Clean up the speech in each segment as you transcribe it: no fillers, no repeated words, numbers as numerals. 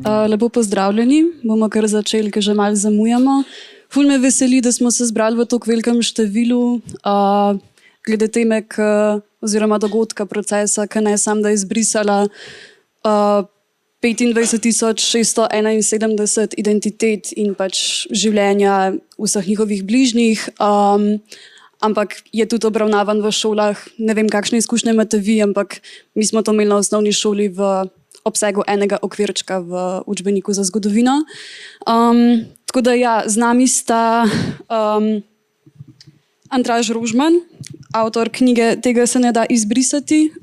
Lepo pozdravljeni, bomo kar začeli, ker že malo zamujamo. Ful me veseli, da smo se zbrali v tako velikem številu, glede teme oziroma dogodka, procesa, ki ne sam da izbrisala 25.671 identitet in pač življenja vseh njihovih bližnjih, ampak je tudi obravnavan v šolah. Ne vem, kakšne izkušnje imate vi, ampak mi smo to imeli na osnovni šoli v obsegu enega okvirčka v učbeniku za zgodovino. Tako da ja, z nami sta Andraž Rožman, avtor knjige Tega se ne da izbrisati,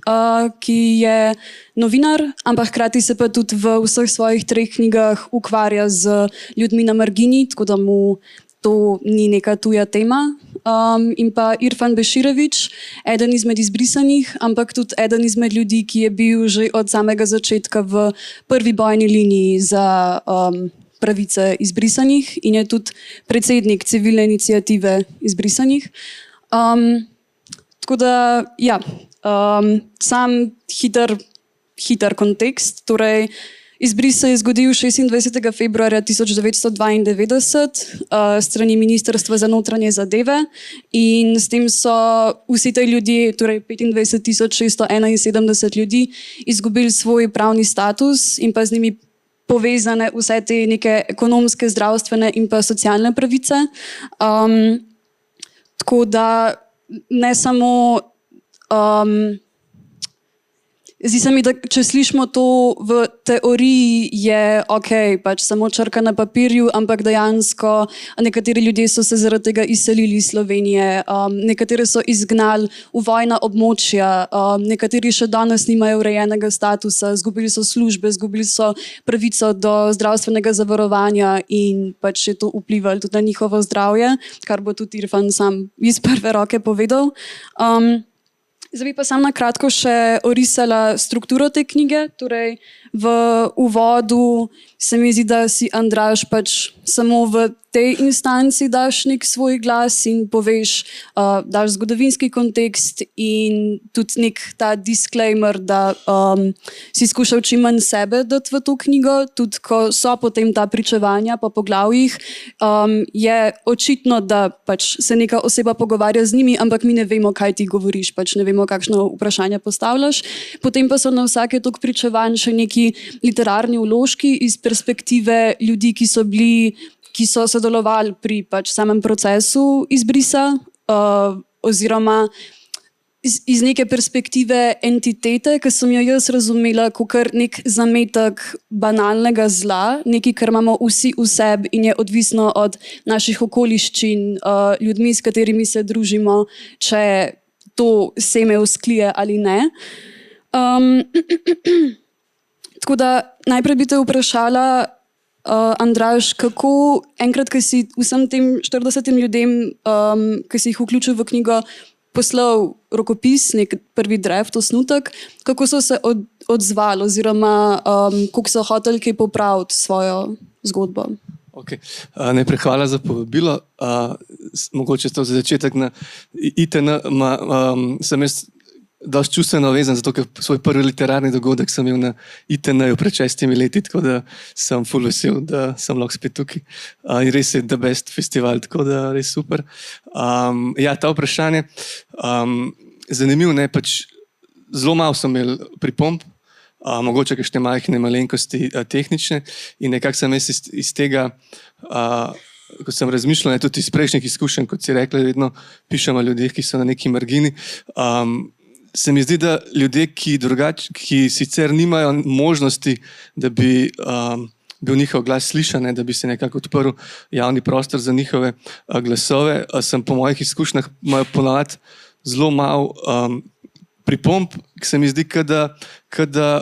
ki je novinar, ampak hkrati se pa tudi v vseh svojih 3 knjigah ukvarja z ljudmi na margini, tako da mu to ni neka tuja tema. In pa Irfan Beširević, eden izmed izbrisanih, ampak tudi eden izmed ljudi, ki je bil že od samega začetka v prvi bojni liniji za pravice izbrisanih in je tudi predsednik civilne iniciative izbrisanih. Tako da, ja, sam hiter kontekst. Torej, izbris se je zgodil 26. februarja 1992 strani Ministrstva za notranje zadeve in s tem so vsi ti ljudje, torej 25.671 ljudi, izgubili svoj pravni status in pa z njimi povezane vse te neke ekonomske, zdravstvene in pa socialne pravice. Tako da ne samo... Zdi se mi, da če slišimo to v teoriji, je ok, pač samo črka na papirju, ampak dejansko nekateri ljudje so se zaradi tega izselili iz Slovenije, nekateri so izgnali v vojna območja, nekateri še danes nimajo urejenega statusa, izgubili so službe, izgubili so pravico do zdravstvenega zavarovanja in pač je to vplivalo tudi na njihovo zdravje, kar bo tudi Irfan sam iz prve roke povedal. Zdaj bi pa sam na kratko še orisala strukturo te knjige. Torej, v uvodu se mi zdi, da si Andraž pač samo v tej instanci daš nek svoj glas in poveš, daš zgodovinski kontekst in tudi nek ta disclaimer, da si skušal čim manj sebe dati v to knjigo. Tudi ko so potem ta pričevanja po poglavjih, je očitno, da pač se neka oseba pogovarja z njimi, ampak mi ne vemo, kaj ti govoriš, pač ne vemo, kakšno vprašanje postavljaš. Potem pa so na vsake tok pričevanj še neki literarni vložki iz perspektive ljudi, ki so sodelovali pri pač samem procesu izbrisa, oziroma iz neke perspektive entitete, ki sem jo jaz razumela kot nek zametek banalnega zla, nekaj, kar imamo vsi v sebi in je odvisno od naših okoliščin, ljudmi, s katerimi se družimo, če to seme vzklije ali ne. Tako da najprej bi te vprašala, Andraž, kako enkrat, ko si vsem tem 40 ljudem, ki si jih vključil v knjigo, poslal rokopis, nek prvi draft, osnutek, kako so se odzvali oziroma kako so hoteli kaj popraviti svojo zgodbo? Okay. Najprej hvala za povabilo. Mogoče to za začetek na ITN sem jaz dosti čustveno vezan, zato ker svoj prvi literarni dogodek sem imel na ITN-ju pred 6 leti, tako da sem ful vesel, da sem lahko spet tukaj. In res je the best festival, tako da res super. Ja, ta vprašanje. Zanimivo, ne, pač zelo malo sem imel pripomb, mogoče kakšne majhne malenkosti tehnične in nekako sem jaz iz tega, ko sem razmišljal, tudi iz prejšnjih izkušenj, kot si rekla, vedno pišemo o ljudeh, ki so na neki margini. Se mi zdi, da ljudje, ki sicer nimajo možnosti, da bi bil njihov glas slišan, da bi se nekako odprl javni prostor za njihove glasove, sem po mojih izkušnjah imajo ponavadi zelo malo pripomb, ki se mi zdi, da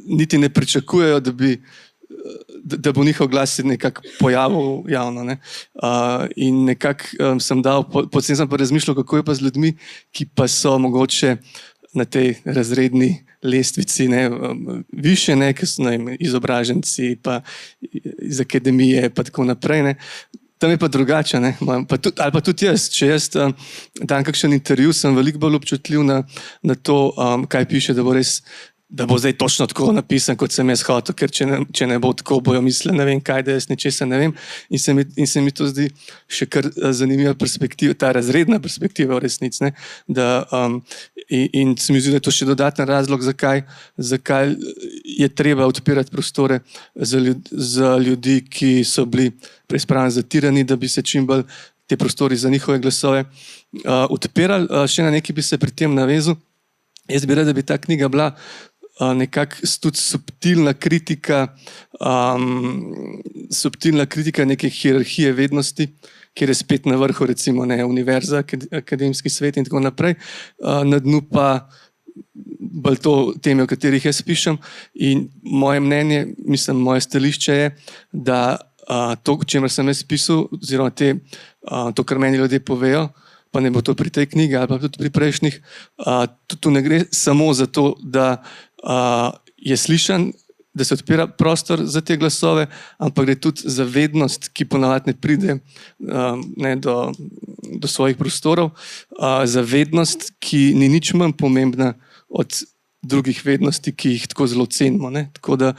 niti ne pričakujejo, da bo njihov glas nekako pojavil javno. Ne? In nekako potem sem pa razmišljal, kako je pa z ljudmi, ki pa so mogoče na tej razredni lestvici više, ki so izobraženci, pa iz akademije, pa tako naprej. Ne? Tam je pa drugače, ne? Ali pa tudi jaz. Če jaz dam kakšen intervju, sem veliko bolj občutljiv na to, kaj piše, da bo res da bo zdaj točno tako napisan, kot sem jaz hotel, ker če ne bo tako, bojo mislili, ne vem kaj, da jaz nečesa ne vem. In se mi to zdi še kar zanimiva perspektiva, ta razredna perspektiva v resnici. In se mi zdi, da je to še dodaten razlog, zakaj je treba odpirati prostore za ljudi, ki so bili prej spravljeni zatirani, da bi se čim bolj te prostori za njihove glasove odpirali. Še na nekaj bi se pri tem navezal. Jaz bi rad, da bi ta knjiga bila nekako tudi subtilna kritika neke hierarhije vednosti, kjer je spet na vrhu recimo univerza, akademski svet in tako naprej, na dnu pa bolj to teme, o katerih jaz pišem. In moje mnenje, moje stališče je, da to, o čemer sem jaz pisal, oziroma to, kar meni ljudje povejo, pa ne bo to pri tej knjigi ali pa tudi pri prejšnjih, tu ne gre samo za to, da je slišan, da se odpira prostor za te glasove, ampak gre tudi za vednost, ki ponavadi ne pride do svojih prostorov, za vednost, ki ni nič manj pomembna od drugih vednosti, ki jih tako zelo cenimo. Tako da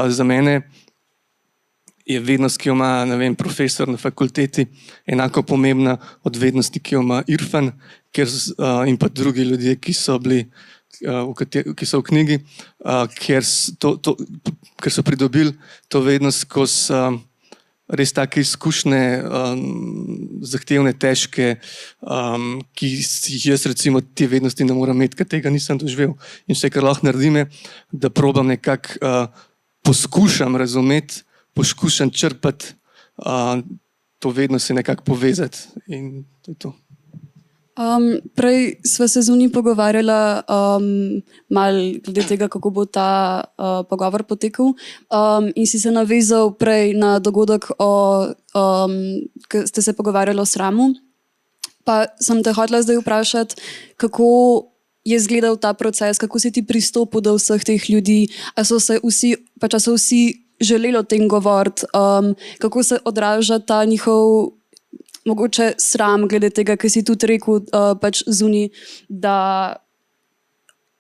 za mene je vednost, ki jo ima profesor na fakulteti, enako pomembna od vednosti, ki jo ima Irfan in pa drugi ljudje, ki so v knjigi, ker so pridobili to vednost skozi res take izkušnje, zahtevne, težke, ki jih jaz recimo te vednosti ne morem imeti, ker tega nisem doživel. In vse, kar lahko naredim, je, da probam nekako poskušam razumeti, poskušam črpati to vednost in nekako povezati. In to je to. Prej sva se z Uni pogovarjala malo glede tega, kako bo ta pogovor potekal, in si se navezal prej na dogodek, ko ste se pogovarjali o sramu. Pa sem te hotela zdaj vprašati, kako je izgledal ta proces, kako si ti pristopil do vseh teh ljudi, a so vsi želeli o tem govoriti, kako se odraža ta njihov mogoče sram glede tega, ker si tudi rekel Zuni, da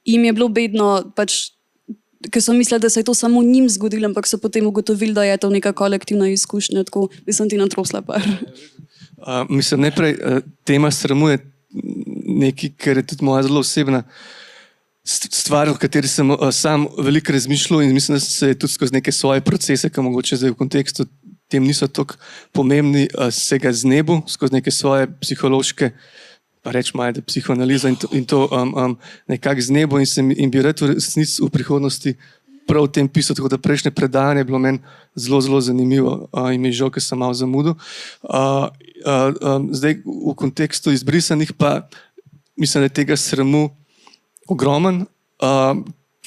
jim je bilo bedno, ker so mislili, da se je to samo njim zgodilo, ampak so potem ugotovili, da je to neka kolektivna izkušnja, tako bi sem ti natrosla par. Najprej tema sramu je nekaj, kar je tudi moja zelo osebna stvar, o kateri sem sam veliko razmišljal in mislim, da se je tudi skozi neke svoje procese, ki mogoče zdaj v kontekstu tem niso tako pomembni, se ga znebu skozi neke svoje psihološke, pa rečemo, da psihoanaliza in to nekako znebu in bi rad v resnici v prihodnosti prav o tem pisal, tako da prejšnje predavanje je bilo meni zelo, zelo zanimivo in mi je žal, ker sem malo zamudil. Zdaj v kontekstu izbrisanih pa mislim, da je tega sramu ogromen,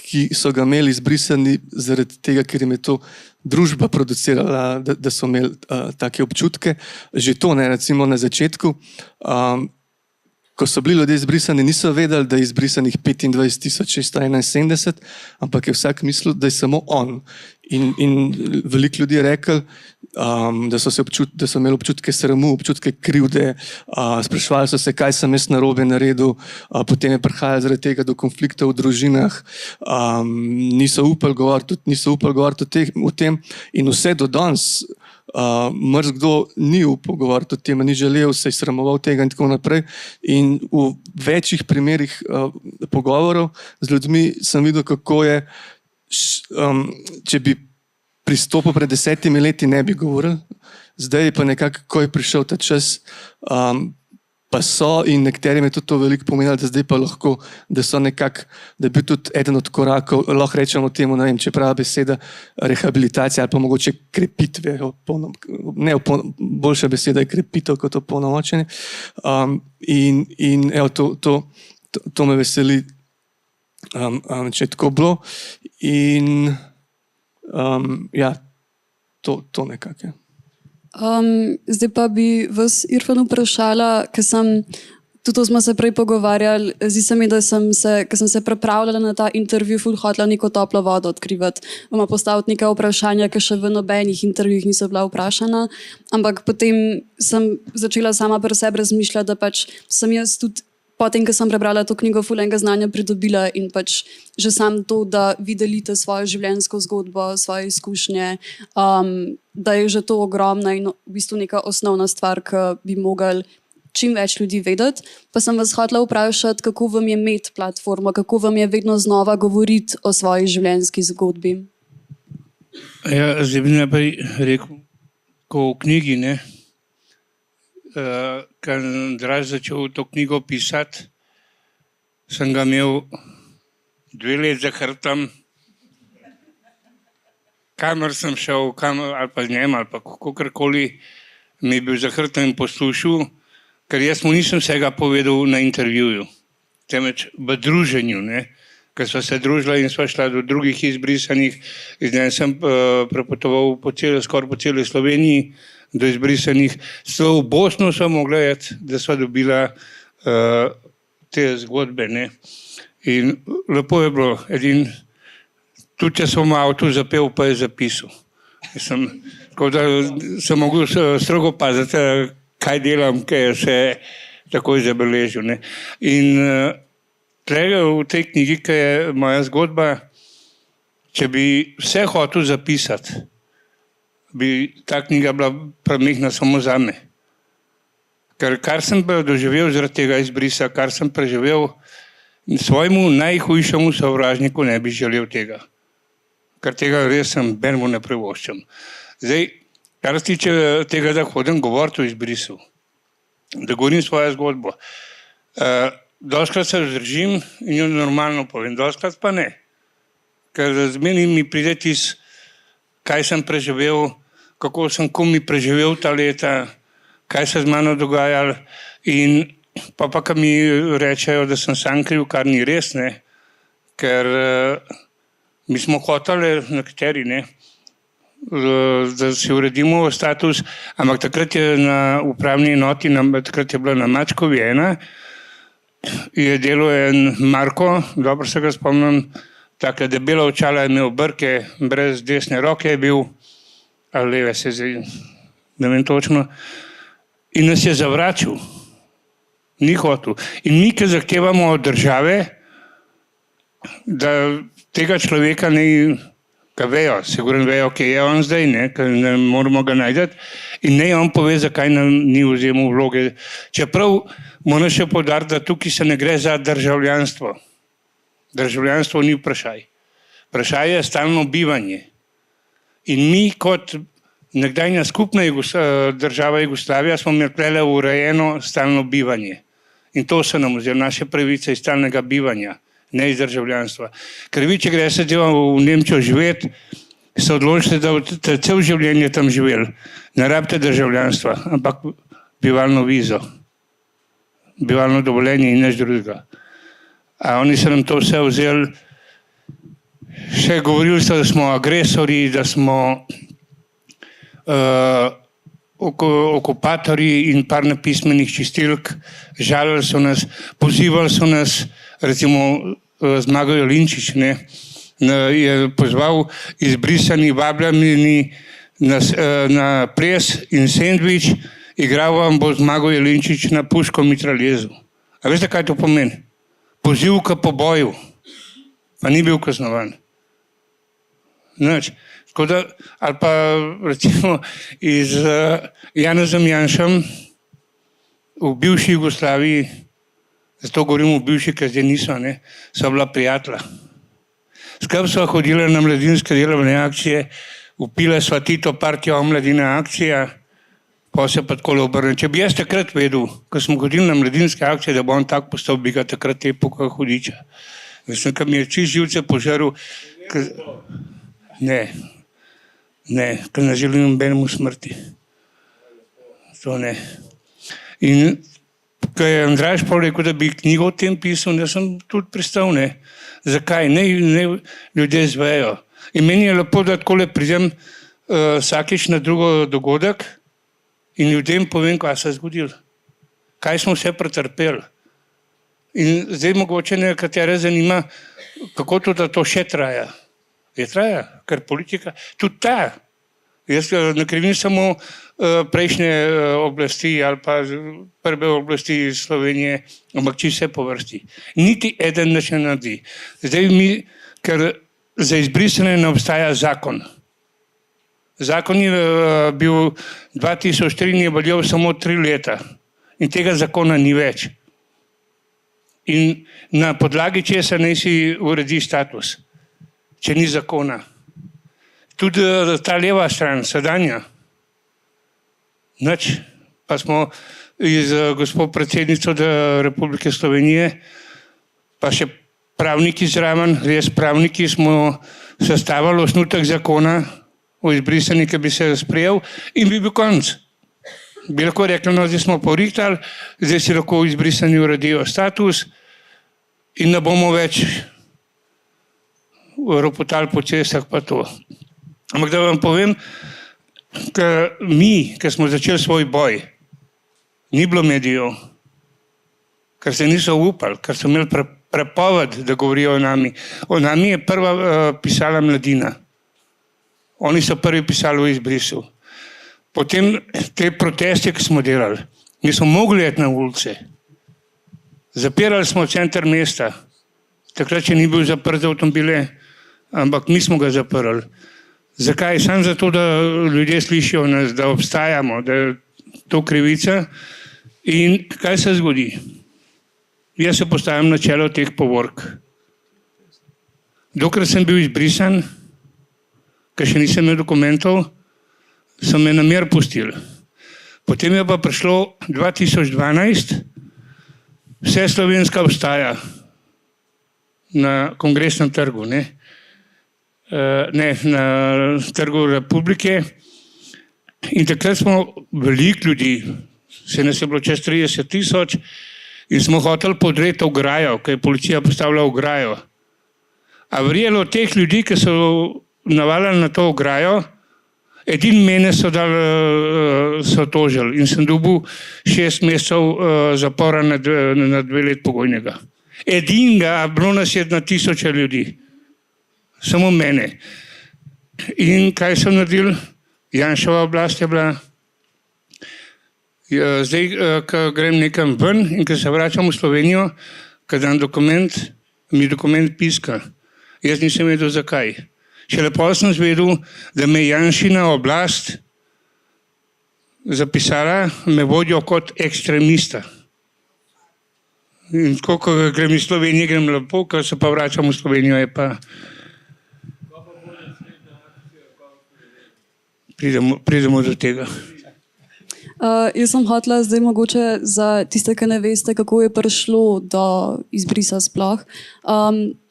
ki so ga imeli izbrisani zaradi tega, ker jim je to družba producirala, da so imeli take občutke. Že to, recimo na začetku, ko so bili ljudje izbrisani, niso vedeli, da je izbrisanih 25.671, ampak je vsak mislil, da je samo on. In veliko ljudi je rekel, da so imeli občutke sramu, občutke krivde, sprašvali so se, kaj sem jaz narobe naredil, potem je prihajalo zaradi tega do konfliktov v družinah, niso upali govoriti o tem in vse do danes mrzkdo ni upal govoriti o tem, ni želel, se je sramoval tega in tako naprej. In v večjih primerih pogovorov z ljudmi sem videl, kako je, če bi pristopil pred 10 leti, ne bi govoril. Zdaj pa nekako, ko je prišel ta čas, pa so in nekaterim je tudi to veliko pomenilo, da zdaj pa lahko, da so nekako, da je bil tudi eden od korakov, lahko rečemo temu, ne vem, če prava beseda, rehabilitacija ali pa mogoče krepitve, boljša beseda je krepitev kot opolnomočenje. In evo, to me veseli, če je tako bilo. In ja, to nekako je. Zdaj pa bi vas, Irfan, vprašala, ker tudi to smo se prej pogovarjali, zdi se mi, da ker sem se pripravljala na ta intervju, hotela neko toplo vodo odkrivati. Vama postaviti neka vprašanja, ki še v nobenih intervjujih niso bila vprašana, ampak potem sem začela sama pri sebi razmišljati, da sem jaz tudi potem, ko sem prebrala to knjigo, ful enega znanja pridobila in pač že sam to, da vi delite svojo življenjsko zgodbo, svoje izkušnje, da je že to ogromna in v bistvu neka osnovna stvar, ki bi mogli čim več ljudi vedeti. Pa sem vas hotela vprašati, kako vam je imeti platformo, kako vam je vedno znova govoriti o svoji življenjski zgodbi. Ja, zdaj bi najprej rekel, ko v knjigi, ne, ko je Andraž začel to knjigo pisati, sem ga imel 2 leti za hrbtom, kamor sem šel, ali pa z njem, ali pa kakorkoli, mi je bil za hrbtom in poslušal, ker jaz mu nisem vsega povedal na intervjuju, temveč v druženju, ne, ker sva se družila in sva šla do drugih izbrisanih, in zdaj sem prepotoval skoraj po celi Sloveniji, do izbrisanih, celo v Bosno sva mogla iti, da sva dobila te zgodbe, ne. In lepo je bilo, tudi če sem v avtu zapel, pa je zapisal. Tako da sem mogel strogo paziti, kaj delam, kaj je vse takoj zabeležil, ne. In tlega v tej knjigi, ki je moja zgodba, če bi vse hotel zapisati, bi ta knjiga bila premehna samo zame. Ker kar sem doživel zaradi tega izbrisa, kar sem preživel, svojemu najhujšemu sovražniku ne bi želel tega. Ker tega res sem benemu ne privoščam. Zdaj, kar se tiče tega, da hodim govoriti o izbrisu, da govorim svojo zgodbo, dostikrat se vzdržim in jo normalno povem, dostikrat pa ne. Ker zmeraj mi pride tisto, kaj sem preživel, kako sem komi preživel ta leta, kaj se z mano dogajalo, in pa ko mi rečejo, da sem sam kriv, kar ni res, ne, ker mi smo hoteli, nekateri, ne, da si uredimo status, ampak takrat je na upravni enoti, takrat je bila na Mačkovi 1, je delal en Marko, dobro se ga spomnim, tako debela očala je imel, brke, brez desne roke je bil, ali leve se zdaj, ne vem točno, in nas je zavračal, ni hotel. In mi, ki zahtevamo od države, da tega človeka ne, ki vejo, sigurno vejo, kje je on zdaj, ne, ker ne moramo ga najti, in ne on pove, zakaj nam ni vzemal vloge. Čeprav moram še poudariti, da tukaj se ne gre za državljanstvo. Državljanstvo ni vprašaj. Vprašaj je stalno bivanje. In mi kot nekdanja skupna država Jugoslavija smo imeli tukaj urejeno stalno bivanje. In to so nam vzeli naše pravice iz stalnega bivanja, ne iz državljanstva. Ker vi, če greste v Nemčijo živeti, se odločite, da boste cel življenje tam živeli. Ne rabite državljanstva, ampak bivalno vizo. Bivalno dovoljenje in nič drugega. A oni so nam to vse vzeli, še govorili so, da smo agresori, da smo okupatorji in par nepismenih čistilk, žalili so nas, pozivali so nas, recimo Zmago Jelinčič, ne, je pozval izbrisani, vabljeni na ples in sendvič, igral vam bo Zmago Jelinčič na puško mitraljezu. A veste, kaj to pomeni? Poziv k poboju, pa ni bil kaznovan. Nič. Tako da, ali pa recimo iz Janezom Janšem v bivši Jugoslaviji, zato govorim o bivši, ker zdaj niso, ne, so bila prijatelja. Skupaj sva hodila na mladinske delovne akcije, upila sva Tito partijo mladina akcija, pa se pa takole obrne. Če bi jaz takrat vedel, ko smo hodili na mladinske akcije, da bo on tak postal, bi ga takrat tepel kot hudiča. Mislim, ko mi je čist živce požaril, ne, ker ne želim nobenemu smrti. To ne. In ko je Andraž pa rekel, da bi knjigo o tem pisal, ne, sem tudi pristal, ne. Zakaj? Ne ljudje zvejo. In meni je lepo, da takole pridem vsakič na drugo dogodek in ljudem povem, kaj se je zgodilo. Kaj smo vse pretrpeli. In zdaj mogoče nekatere zanima, kako to, da to še traja. Je traja, ker politika, tudi ta Jaz ne krivim samo prejšnje oblasti ali pa prve oblasti Slovenije, ampak čisto vse po vrsti. Niti eden nič ne naredi. Zdaj ker za izbrisanje ne obstaja zakon. Zakon je bil 2003 in je veljal samo 3 leta. In tega zakona ni več. In na podlagi česa naj si uredi status, če ni zakona. Tudi ta leva stran, sedanja, nič. Pa smo z gospod predsednico Republike Slovenije, pa še pravniki zraven, res pravniki smo sestavili osnutek zakona o izbrisanju, ki bi se sprejel in bi bil konec. Bi lahko rekli, no, zdaj smo porihtali, zdaj si lahko v izbrisanju uredijo status in ne bomo več ropotali po cestah pa to. Ampak da vam povem, ki smo začeli svoj boj, ni bilo medijev, ker se niso upali, ker so imeli prepoved, da govorijo o nami. O nami je prva pisala Mladina. Oni so prvi pisali o izbrisu. Potem te proteste, ki smo delali, mi smo mogli iti na ulice. Zapirali smo center mesta. Takrat, če ni bil zaprt za avtomobile, ampak mi smo ga zaprli. Zakaj? Samo zato, da ljudje slišijo nas, da obstajamo, da je to krivica. In kaj se zgodi? Jaz se postavim na čelo teh povork. Dokler sem bil izbrisan, ker še nisem imel dokumentov, so me na mir pustili. Potem je pa prišlo 2012, vse Slovenska obstaja na Kongresnem trgu, ne, na Trgu Republike. In takrat smo veliko ljudi, se nas je bilo čez 30 000, in smo hoteli podreti ograjo, ker je policija postavila ograjo. A verjelo teh ljudi, ki so navalili na to ograjo, edini mene so tožili in sem dobil 6 mesecev zapora na 2 let pogojnega. Edinega, bilo nas je na 1000 ljudi. Samo mene. In kaj so naredili? Janševa oblast je bila. Zdaj, ko grem nekam ven in ko se vračam v Slovenijo, ko dam dokument, mi dokument piska. Jaz nisem vedel, zakaj. Šele potem sem zvedel, da me Janšina oblast zapisala, me vodijo kot ekstremista. In tako, ko grem iz Slovenije, grem lepo, ko se pa vračam v Slovenijo, je pa... Pridemo do tega. Jaz sem hotela zdaj mogoče za tiste, ki ne veste, kako je prišlo do izbrisa sploh.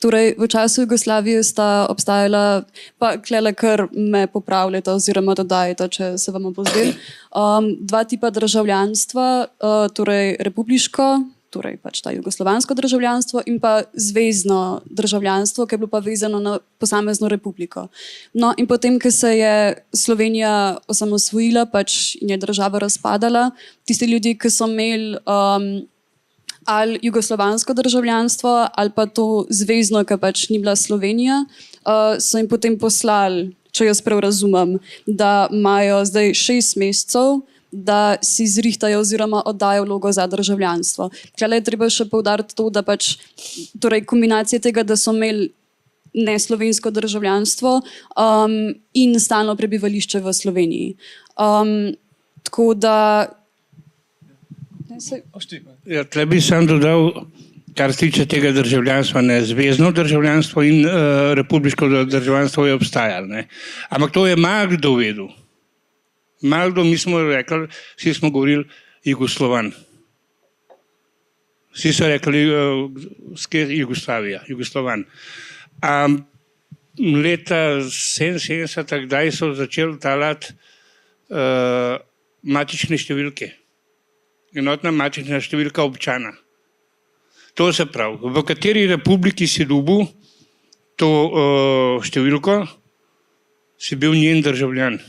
Torej, v času Jugoslavije sta obstajala, pa klele kar me popravljate oziroma dodajate, če se vam bo zdelo, 2 tipa državljanstva, torej republiško, torej pač ta jugoslovansko državljanstvo in pa zvezno državljanstvo, ki je bilo pa vezano na posamezno republiko. No in potem, ko se je Slovenija osamosvojila pač in je država razpadala, tisti ljudje, ki so imeli ali jugoslovansko državljanstvo ali pa to zvezno, ki pač ni bila Slovenija, so jim potem poslali, če jaz prav razumem, da imajo zdaj 6 mesecev, da si zrihtajo oziroma oddajo vlogo za državljanstvo. Tukaj je treba še poudariti to, da pač torej kombinacija tega, da so imeli neslovensko državljanstvo in stalno prebivališče v Sloveniji. Tako da... Ja, tle bi sam dodal, kar se tiče tega državljanstva, ne, zvezno državljanstvo in republiško državljanstvo je obstajalo, ne. Ampak to je malo kdo vedel. Malo kdo, mi smo rekli, vsi smo govorili Jugoslovan. Vsi so rekli Jugoslavija, Jugoslovan. Leta 77, kdaj so začeli talati matične številke. Enotna matična številka občana. To se pravi, v kateri republiki si dobil to številko, si bil njen državljan.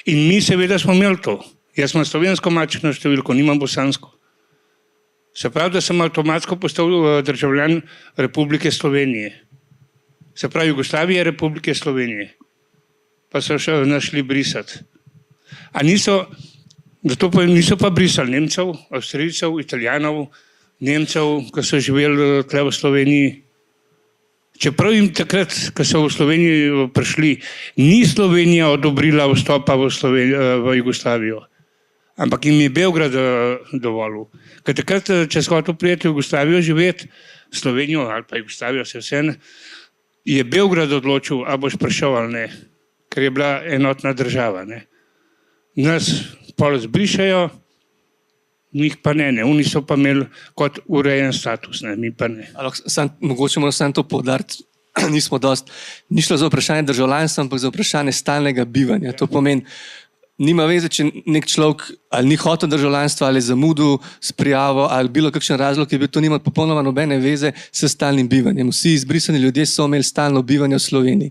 In mi seveda smo imeli to. Jaz imam slovensko matično številko, nimam bosansko. Se pravi, da sem avtomatsko postal državljan Republike Slovenije. Se pravi, Jugoslavije Republike Slovenije. pa so še našli brisati. Zato pa niso pa brisali Nemcev, Avstrijcev, Italijanov, Nemcev, ki so živeli tukaj v Sloveniji. Čeprav jim takrat, ko so v Slovenijo prišli, ni Slovenija odobrila vstopa v Jugoslavijo, ampak jim je Beograd dovolil. Ker takrat, če so hoteli priti v Jugoslavijo živeti, Slovenijo ali pa Jugoslavijo, je Beograd odločil, a boš prišel ali ne, ker je bila enotna država. Ne. Nas pol zbrišajo, njih pa ne. Oni so pa imeli kot urejen status, ne, mi pa ne. Mogoče moramo samo to poudariti. Ni šlo za vprašanje državljanstva, ampak za vprašanje stalnega bivanja. To pomeni, nima veze, če nek človek ali ni hotel državljanstva, ali je zamudil s prijavo, ali bilo kakšen razlog, je bil, to nima popolnoma nobene veze s stalnim bivanjem. Vsi izbrisani ljudje so imeli stalno bivanje v Sloveniji.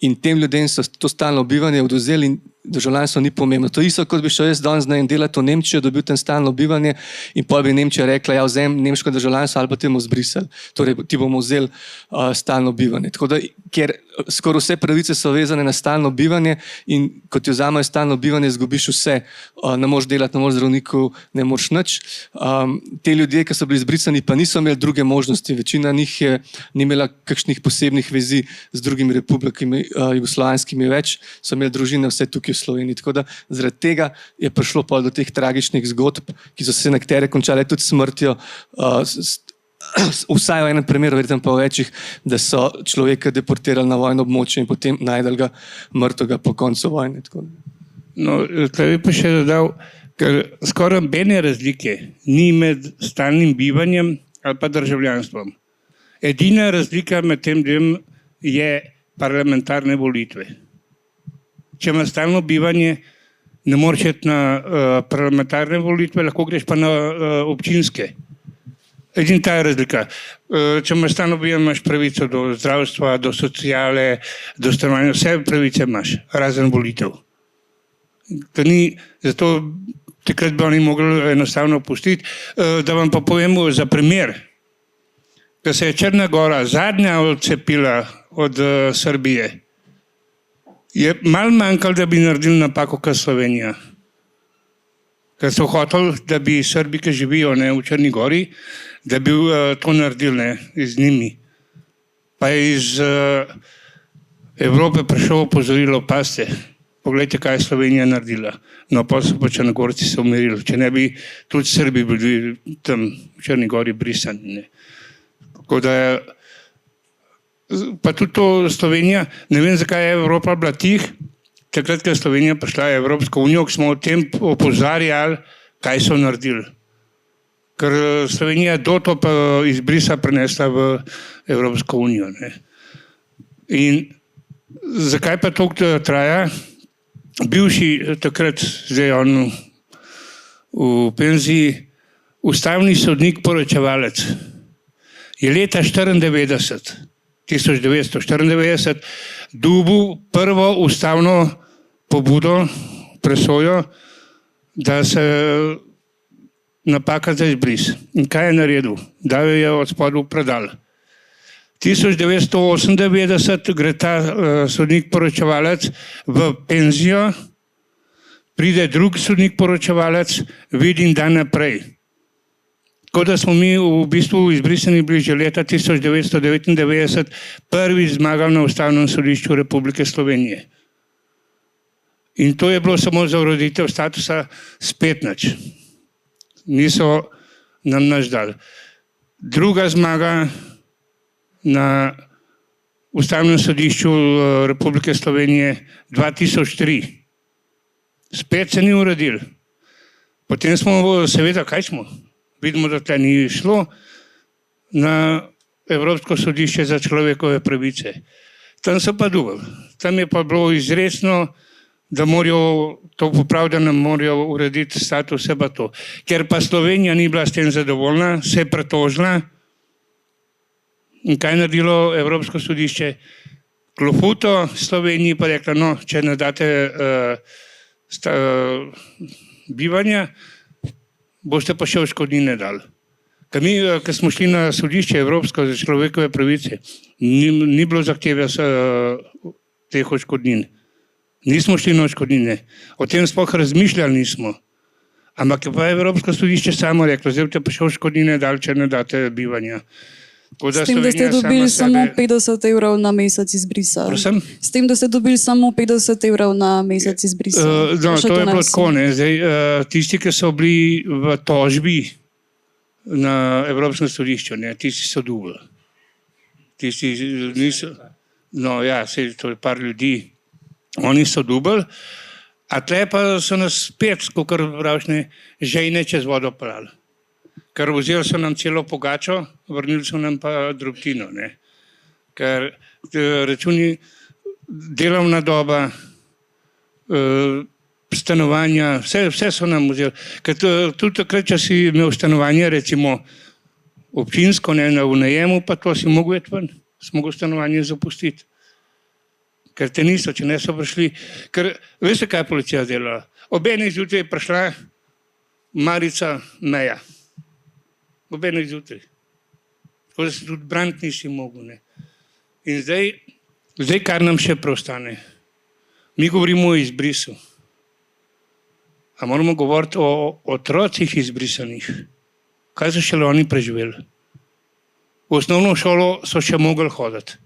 In tem ljudem so to stalno bivanje odvzeli in državljanstvo ni pomembno. To je isto, kot bi šel jaz danes delati v Nemčijo, dobil tam stalno bivanje in pol bi Nemčija rekla, ja, vzem nemško državljanstvo ali pa te bomo zbrisali. Torej, ti bomo vzeli stalno bivanje. Tako da, ker skoraj vse pravice so vezane na stalno bivanje in kot ti vzamejo stalno bivanje, izgubiš vse. Ne moreš delati, ne moreš zdravniku, ne moreš nič. Te ljudje, ki so bili zbrisani, pa niso imeli druge možnosti. Večina njih ni imela kakšnih posebnih vezi z drugimi republikami jugoslovanskimi več, so imeli družine vse tukaj v Sloveniji. Tako da zaradi tega je prišlo do teh tragičnih zgodb, ki so se nekatere končale tudi smrtjo, vsaj v enem primeru, verjetno pa v večjih, da so človeka deportirali na vojno območje in potem najdeli ga mrtvega po koncu vojne. No, tukaj bi pa še dodal, ker skoraj nobene razlike ni med stalnim bivanjem ali pa državljanstvom. Edina razlika med tem dvem je parlamentarne volitve. Če imaš stalno bivanje, ne moreš iti na parlamentarne volitve, lahko greš pa na občinske. Edina ta je razlika. Če imaš stalno bivanje, imaš pravico do zdravstva, do sociale, do stanovanja, vse pravice imaš, razen volitev. Zato takrat bi oni mogli enostavno pustiti. Da vam pa povem za primer, da se je Črna Gora zadnja odcepila od Srbije, je malo manjkalo, da bi naredili napako kot Slovenija. Ker so hoteli, da bi Srbi, ki živijo v Črni Gori, da bi to naredili z njimi. Pa je iz Evrope prišlo opozorilo, pazite, poglejte, kaj je Slovenija naredila. No, pa so pa Črnogorci se umirili, če ne bi tudi Srbi bili tam v Črni Gori brisani. Tako da pa tudi to Slovenija, ne vem, zakaj je Evropa bila tih, takrat, ko je Slovenija prišla v Evropsko unijo, ko smo o tem opozarjali, kaj so naredili. Ker Slovenija do to pa izbrisa prenesla v Evropsko unijo. Ne. In zakaj pa to traja? Bivši takrat, zdaj on v penziji, ustavni sodnik poročevalec je leta 1994 dobil prvo ustavno pobudo, presojo, da se napaka za izbris. In kaj je naredil? Dal jo je od spodu v predal. 1998 gre ta sodnik poročevalec v penzijo, pride drug sodnik poročevalec, vidim dan naprej. Tako da smo mi v bistvu izbrisani bili že leta 1999 prvič zmagali na Ustavnem sodišču Republike Slovenije. In to je bilo samo za ureditev statusa, spet nič. Niso nam nič dali. Druga zmaga na Ustavnem sodišču Republike Slovenije 2003. Spet se ni uredil. Potem smo seveda, kaj smo? Vidimo, da tle ni šlo na Evropsko sodišče za človekove pravice. Tam so pa dobili. Tam je pa bilo izrecno, da morajo to popraviti, da ne morajo urediti status, vse pa to. Ker pa Slovenija ni bila s tem zadovoljna, se je pretožila. In kaj je naredilo Evropsko sodišče? Klofuto Sloveniji pa rekla, no, če ne date bivanja, boste pa še odškodnine dali. Ker mi, ko smo šli na sodišče Evropsko za človekove pravice, ni bilo zahteve teh odškodnin. Nismo šli na odškodnine, o tem sploh razmišljali nismo. Ampak je pa Evropsko sodišče samo reklo, zdaj boste pa še odškodnine dali, če ne date bivanja. Tako da S tem, da ste Slovenija dobili sama samo sebe- 50 evrov na mesec izbrisa. Prosim? S tem, da ste dobili samo 50 evrov na mesec izbrisa. No, Še to je ne bilo vsi. tako. Ne. Zdaj, tisti, ki so bili v tožbi na Evropskem sodišču, ne, tisti so dubli. Tisti niso. No, ja, sej, to je par ljudi. Oni so dubli, a tle pa so nas spet, kot praviš, ne, žejne čez vodo pelali. Ker vzeli so nam celo pogačo, vrnili so nam pa drobtino. Ne. Ker računi, delovna doba, stanovanja, vse so nam vzeli. Ker tudi takrat, če si imel stanovanje, recimo občinsko, ne, v najemu, pa to si mogel iti ven, si mogel stanovanje zapustiti. Ker te niso, če ne so prišli. Ker veste, kaj je policija delala? Ob enih zjutraj je prišla Marica Meja. Ob enih zjutraj. Tako da se tudi braniti nisi mogel. Ne. In zdaj, kar nam še preostane. Mi govorimo o izbrisu. A moramo govoriti o otrocih izbrisanih. Kaj so šele oni preživeli? V osnovno šolo so še mogli hoditi,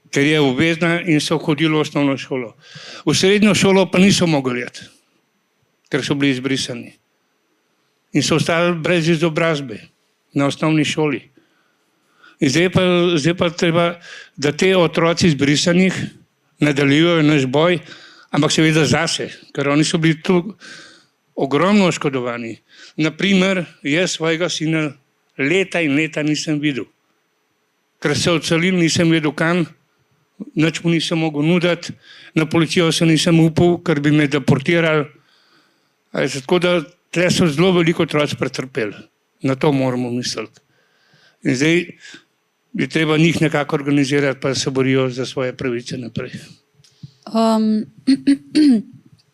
ker je obvezna in so hodili v osnovno šolo. V srednjo šolo pa niso mogli iti, ker so bili izbrisani. In so ostali brez izobrazbe na osnovni šoli. In zdaj pa treba, da te otroci izbrisanih nadaljujejo naš boj, ampak seveda zase, ker oni so bili tu ogromno oškodovani. Naprimer, jaz svojega sina leta in leta nisem videl. Ker se odselil, nisem vedel kam, nič mu nisem mogel nuditi, na policijo se nisem upal, ker bi me deportirali. Tako da tle so zelo veliko otroci pretrpeli. Na to moramo misliti. In zdaj je treba njih nekako organizirati, pa se borijo za svoje pravice naprej.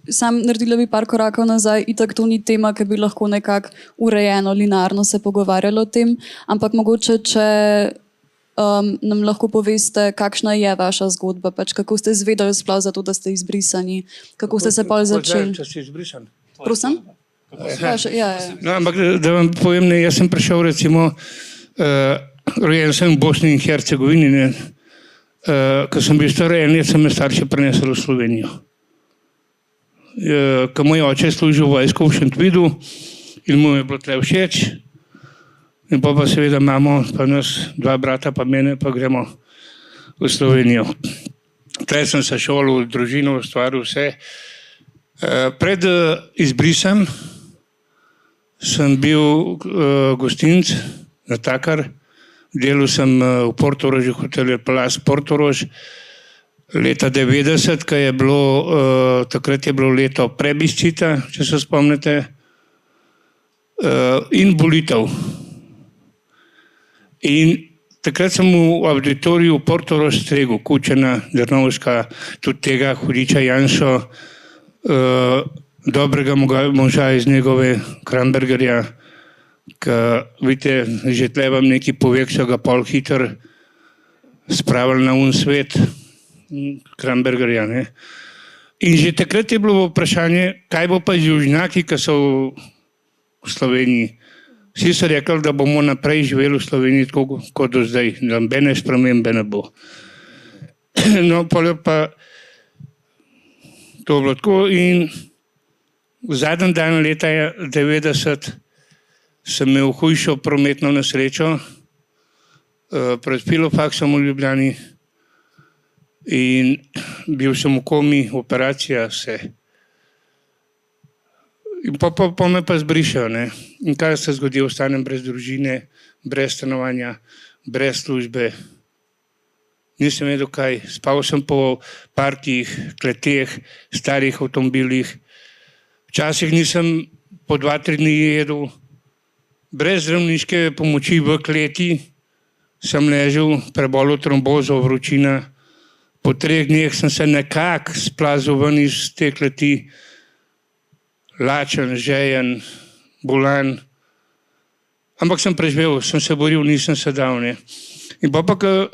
Sam naredila bi par korakov nazaj, itak to ni tema, ki bi lahko nekako urejeno, linearno se pogovarjalo o tem, ampak mogoče, če nam lahko poveste, kakšna je vaša zgodba, pač kako ste izvedeli sploh za to, da ste izbrisani, kako ste se pol začeli. Če si izbrisan. Prosim? Ja. No, ampak da vam povem, ne, jaz sem prišel recimo, rojen sem v Bosni in Hercegovini, ne, ko sem bil star 1 let, so me starši prenesli v Slovenijo. Ko moj oče je služil vojsko v Šentvidu in mu je bilo tle všeč, in pa seveda imamo pa nas 2 brata, pa mene, pa gremo v Slovenijo. Tle sem se šolil, družino ustvaril, vse. Pred izbrisom sem bil gostinec, natakar. Delal sem v Portorožu, hotel Palace Portorož. Leta 90, ko je bilo, takrat je bilo leto plebiscita, če se spomnite, in volitev. In takrat sem v auditoriju Portorož stregel, Kučana, Drnovška, tudi tega Hudiča Janšo, dobrega moža iz njegove Krambergerja, ki, vidite, že tle vam neki povek, so ga pol hitro spravili na svet, Krambergerja. Ne. In že takrat je bilo vprašanje, kaj bo pa z južnjaki, ki so v Sloveniji. Vsi so rekli, da bomo naprej živeli v Sloveniji tako kot do zdaj, da nobene spremembe ne bo. No, pol je pa to bilo tako in v zadnjem dan leta 90 sem imel hujšo prometno nesrečo pred Filofaksom v Ljubljani in bil sem v komi, operacija, vse. In pa me pa zbrišajo. Ne. In kaj se zgodi, ostanem brez družine, brez stanovanja, brez službe. Nisem vedel kaj, spal sem po parkih, kleteh, starih avtomobilih. Včasih nisem po 2-3 dni jedel, brez zdravniške pomoči v kleti, sem ležal, prebolel trombozo, vročina. Po 3 dneh sem se nekako splazil ven iz te kleti, lačen, žejen, bolan. Ampak sem preživel, sem se boril, nisem se dal. Ne. In pa ko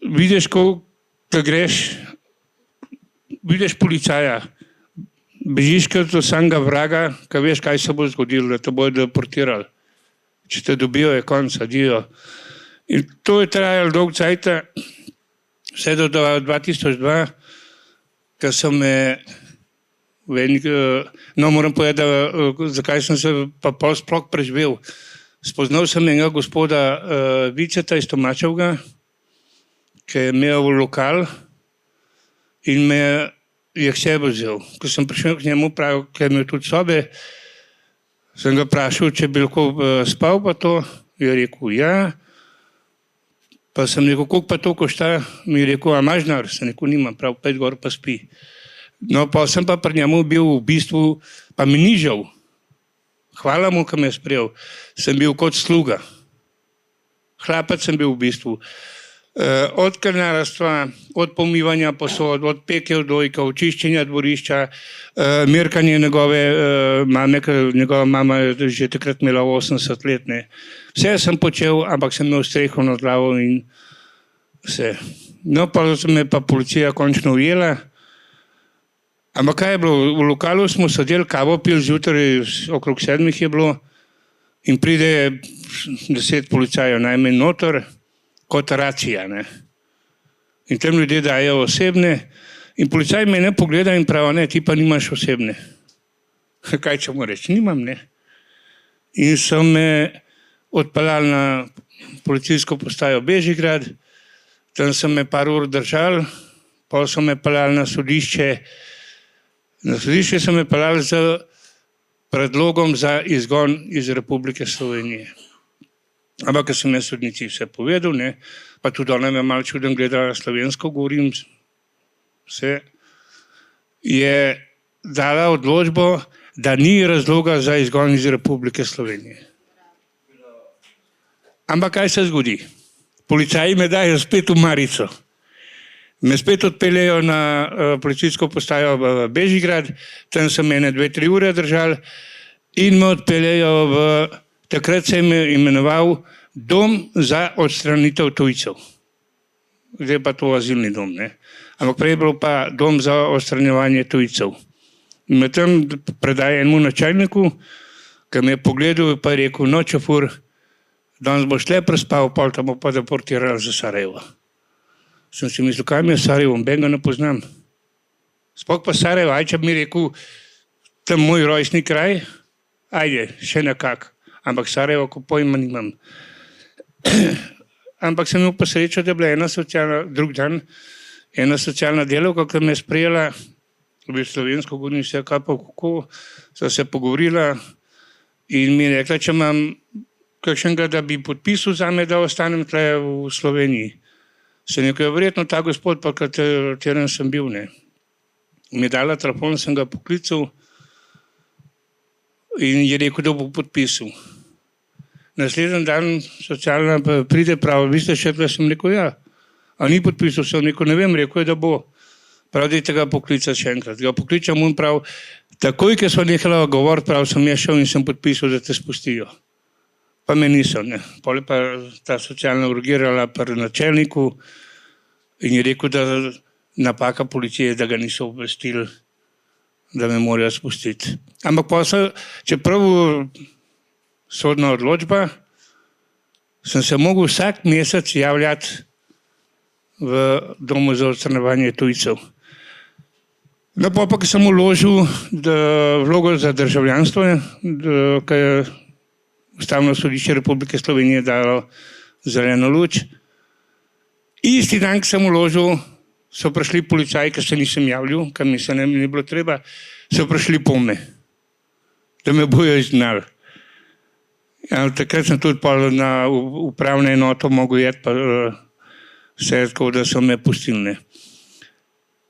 vidiš, ko greš vidiš policaja, bežiš kar do samega vraga, ko veš, kaj se bo zgodilo, da te bodo deportirali. Če te dobijo, je konc, adijo. In to je trajalo dolgo časa, vse do 2002, ko so me no, moram povedati, zakaj sem se pa pol sploh preživel. Spoznal sem enega gospoda Viceta iz Tomačevga, ki je imel lokal in me je k sebi vzel. Ko sem prišel k njemu, pravi, ki je imel tudi sobe, sem ga vprašal, če bi lahko spal pa to. Je rekel, ja. Pa sem rekel, koliko pa to košta? Mi je rekel, a imaš denar? Sem rekel, nimam, prav, 5 gor pa spi. No, pa sem pa pri njemu bil v bistvu, pa mi ni žal. Hvala mu, ko me je sprejel. Sem bil kot sluga. Hlapec sem bil v bistvu. Od kanarstva, od pomivanja posod, od pekel dojkov, čiščenja dvorišča, merkanje njegove mame, ker njegova mama je že takrat imela 80 let. Ne. Vse sem počel, ampak sem imel streho nad glavo in vse. No, pa me pa policija končno ujela. Ampak kaj je bilo? V lokalu smo sedeli, kavo pili zjutraj, okrog 7 je bilo in pride 10 policajev najmanj noter, kot racija. Ne. In tem ljudje dajo osebne in policaj me ne pogleda in pravi, ne, ti pa nimaš osebne. Kaj če mu reči? Nimam, ne. In so me odpeljali na policijsko postajo Bežigrad, tam so me par ur držali, potem so me peljali na sodišče. Na sodišče so me peljali z predlogom za izgon iz Republike Slovenije. Ampak, ker sem jaz sodnici vse povedal, ne, pa tudi ona me malo čudem gledala, slovensko govorim, vse, je dala odločbo, da ni razloga za izgon iz Republike Slovenije. Ampak kaj se zgodi? Policaji me dajo spet v marico. Me spet odpeljejo na policijsko postajo v Bežigrad, tam so mene 2-3 ure držali in me odpeljejo v, takrat se je imenoval Dom za odstranitev tujcev. Zdaj pa to azilni dom, ne. Ampak prej je bilo pa Dom za odstranjevanje tujcev. In me tam predaje enemu načelniku, ki me je pogledal in pa je rekel, no, Čofur, danes boš le prespal, pol tam bo pa deportirali za Sarajevo. Sem si mislil, kaj mi je Sarajevo, ben ga ne poznam. Sploh pa Sarajevo, aj če bi mi rekel, tam moj rojstni kraj, ajde, še nekak. Ampak Sarajevo, ko pojma nimam. Ampak sem imel pa srečo, da je bila ena socialna, drug dan, ena socialna delavka, ki me je sprejela, v slovensko govorim vse, kaj pa kako, so se pogovorila in mi je rekla, če imam kakšnega, da bi podpisal zame, da ostanem tle v Sloveniji. Se nekaj je verjetno ta gospod, pa kateren sem bil, ne. Mi je dala telefon, sem ga poklical in je rekel, da bo podpisal. Naslednji dan socialna pride pravi, vi ste še tle, sem rekel, ja. A ni podpisal, sem rekel, ne vem, rekel je, da bo. Prav, dajte ga poklicati še enkrat. Ga pokličam in prav, takoj, ko smo nehala govoriti, prav sem jaz šel in sem podpisal, da te spustijo. Pa me niso, ne. Pol je pa ta socialna urgirala pri načelniku in je rekel, da napaka policije, da ga niso obvestili, da me morajo spustiti. Ampak pa se, čeprav sodna odločba, sem se mogel vsak mesec javljati v Domu za odstranjevanje tujcev. No, pa sem vložil vlogo za državljanstvo, ki je Ustavno sodišče Republike Slovenije dalo zeleno luč. Isti dan, ko sem vložil, so prišli policaji, ki se nisem javljal, ker mi se ni bilo treba, so prišli po me, da me bojo izgnali. Ja, takrat sem tudi na upravno enoto mogel jeti, pa vse tako, da so me pustili.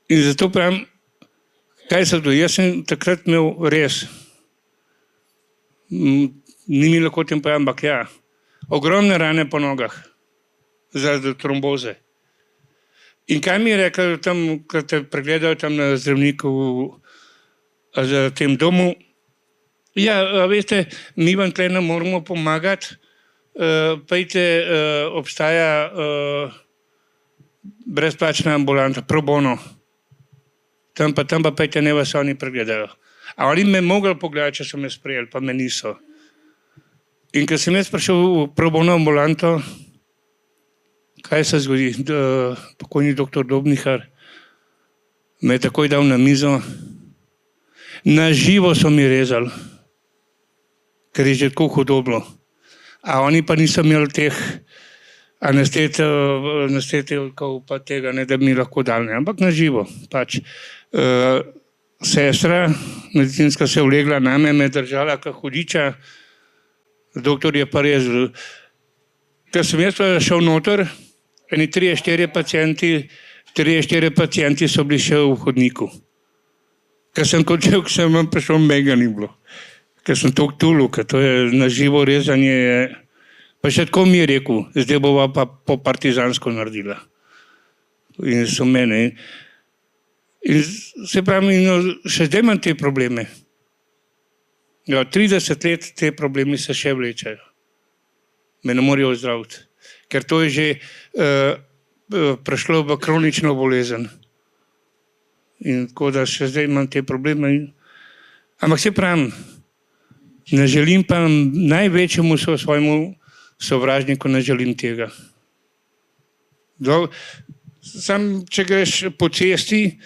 In zato pravim, kaj se zgodi? Jaz sem takrat imel res, ni mi lahko tem povem, ampak ja, ogromne rane po nogah zaradi tromboze. In kaj mi je rekel tam, ko te pregledajo tam na zdravniku za tem domu, ja, veste, mi vam tle ne moramo pomagati, pejte, obstaja brezplačna ambulanta, pro bono. tam pa pejte, ne vas oni pregledajo. A oni me mogli pogledati, če so me sprejeli, pa me niso. In ko sem jaz prišel v probovno ambulanto, kaj se zgodi? Pokojni doktor Dobnihar me je takoj dal na mizo. Na živo so mi rezali, ker je že tako hudo bilo. A oni pa niso imeli teh anestetikov pa tega, ne, da bi mi lahko dali, ne. Ampak na živo. Pač, sestra medicinska se je vlegla name, me je držala kot hudiča, doktor je pa rezal. Ker sem jaz šel noter, eni 3-4 pacienti so bili še v hodniku. Ker sem končal, ko sem vam prišel, mega ni bilo. Ker sem toliko tulil, ker to je na živo rezanje. Pa še tako mi je rekel, zdaj bova pa po partizansko naredila. In so mene. In se pravi, no, še zdaj imam te probleme. Ja, 30 let te problemi se še vlečajo. Me ne morejo ozdraviti. Ker to je že prešlo v kronično bolezen. In tako da še zdaj imam te probleme. Ampak se pravim, ne želim pa največjemu svojemu sovražniku, ne želim tega. Sam, če greš po cesti,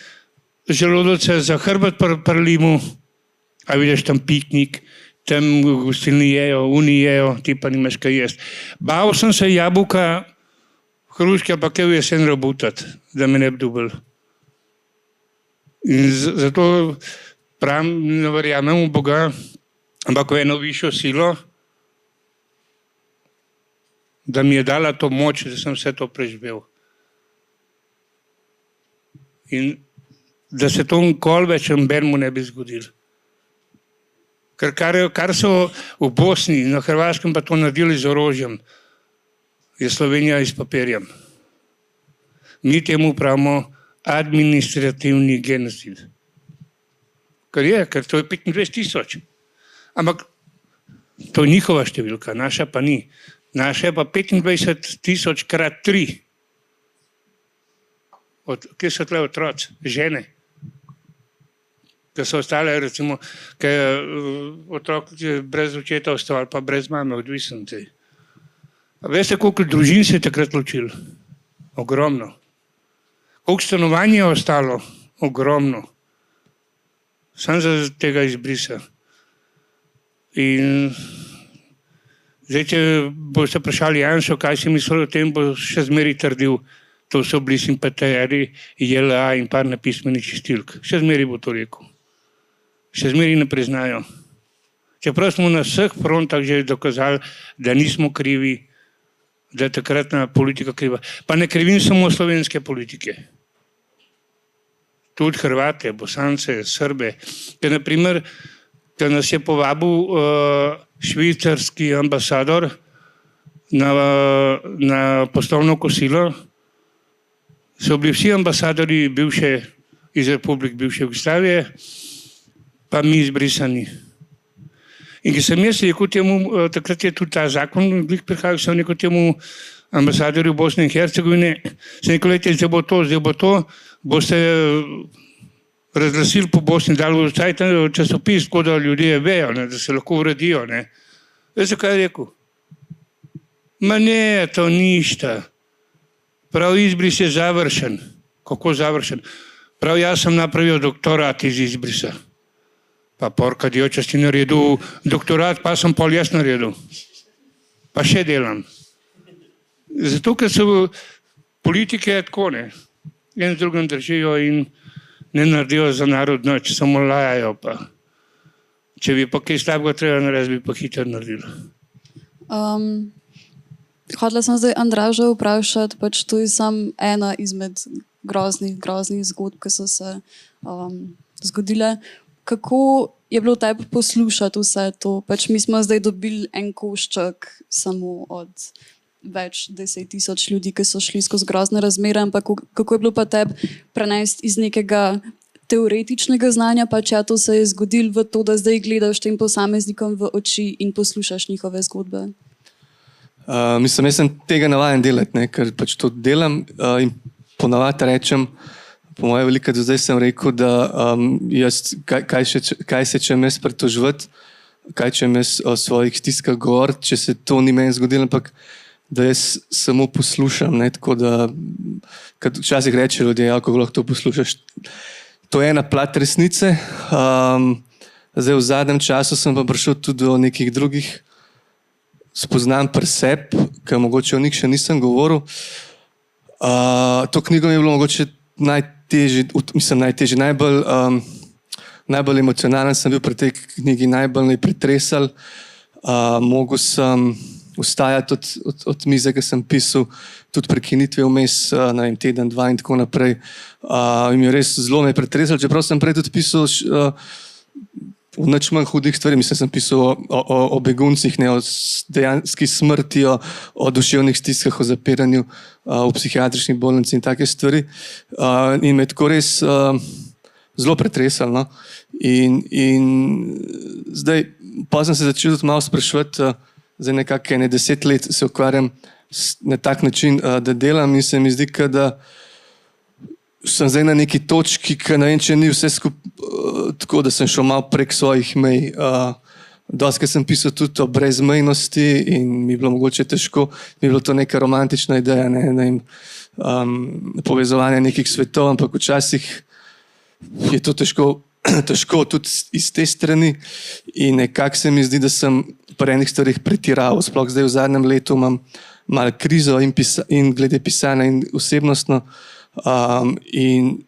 želodec se za hrbet prlimu, a vidiš tam piknik, tam gostilni jejo, oni jejo, ti pa nimaš kaj jesti. Bal sem se jabolka, hruške pa kaj v jesen rabutati, da me ne bi dobil. In zato pravim, ne verjamem v Boga, ampak v eno višjo silo, da mi je dala to moč, da sem vse to preživel. In da se to nikoli več nobenemu ne bi zgodilo. Ker kar so v Bosni, na Hrvaškem pa to naredili z orožjem, je Slovenija iz papirjem. Mi temu pravimo administrativni genocid. Ker to je 25 000. Ampak to je njihova številka, naša pa ni. Naša je pa 25 000 krat 3. Kje so tle otroci? Žene. Ker so ostale, recimo, ker otrok brez očeta ostal ali pa brez mame, odvisen. A veste, koliko družin se je takrat ločilo? Ogromno. Koliko stanovanj je ostalo? Ogromno. Sam za tega izbrisa. In zdaj, če boste vprašali Janšo, kaj si mislil o tem, bo še zmeri trdil, to so bili simpatijari JLA in par nepismenih čistilk. Še zmeri bo to rekel. Še zmeri ne priznajo. Čeprav smo na vseh frontah že dokazali, da nismo krivi, da je takratna politika kriva. Pa ne krivim samo slovenske politike. Tudi Hrvate, Bosance, Srbe. Ker naprimer, ker nas je povabil švicarski ambasador na poslovno kosilo, so bili vsi ambasadori iz republik bivše Jugoslavije, pa mi izbrisani. In ker sem jaz rekel temu, takrat je tudi ta zakon, prihajal sem rekel temu ambasadorju Bosne in Hercegovine, sem rekel, zdaj bo to, boste razglasili po Bosni, dali vsaj ta časopis, tako da ljudje vejo, ne, da se lahko uredijo. Veste, kaj je rekel? Ma ne, to ništa. Prav izbris je završen. Kako završen? Prav jaz sem napravil doktorat iz izbrisa. Pa porka dio, če si naredil doktorat, pa sem pol jaz naredil. Pa še delam. Zato, ker so politike tako, ne. En z drugim držijo in ne naredijo za narod nič, samo lajajo pa. Če bi pa kaj slabega treba narediti, bi pa hitro naredili. Hotela sem zdaj Andraža vprašati, pač to je samo ena izmed groznih zgodb, ki so se zgodile. Kako je bilo tebi poslušati vse to? Pač mi smo zdaj dobili en košček samo od več 10 000 ljudi, ki so šli skozi grozne razmere, ampak kako je bilo pa tebi prenesti iz nekega teoretičnega znanja, pač to se je zgodilo v to, da zdaj gledaš tem posameznikom v oči in poslušaš njihove zgodbe? Mislim, jaz sem tega navajen delati, ker pač to delam in ponavadi rečem, Po mojem, veliko do zdaj sem rekel, da kaj se če me pritožvati, kaj če me o svojih stiskah govoriti, če se to ni meni zgodilo, ampak da jaz samo poslušam. Ne, tako da, kad včasih reče ljudje, ja, kako lahko to poslušaš. To je ena plat resnice. Zdaj v zadnjem času sem pa prišel tudi do nekih drugih spoznanj pri sebi, ker mogoče o njih še nisem govoril. To knjigo mi je bilo mogoče najtežje, najbolj emocionalen sem bil pri tej knjigi, najbolj me je pretresal. Mogel sem vstajati od mize, ki sem pisal, tudi prekinitve vmes, teden, dva in tako naprej. In mi je res zelo me je pretresal, čeprav sem prej tudi pisal v nič manj hudih stvari. Mislim, sem pisal o beguncih, ne, o dejanski smrti, o duševnih stiskah, o zapiranju v psihiatričnih bolnici in take stvari. In me tako res zelo pretresal. No. In zdaj, pa sem se začel tudi malo spraševati, zdaj nekako 10 let se ukvarjam na tak način, da delam in se mi zdi, da sem zdaj na neki točki, ki ne vem, če ni vse tako, da sem šel malo prek svojih mej. Doskrat sem pisal tudi o brezmejnosti in mi je bilo mogoče težko, mi je bilo to neka romantična ideja, povezovanje nekih svetov, ampak včasih je to težko tudi iz te strani in nekako se mi zdi, da sem pri enih stvarih pretiraval. Sploh zdaj v zadnjem letu imam malo krizo in glede pisanja in osebnostno. In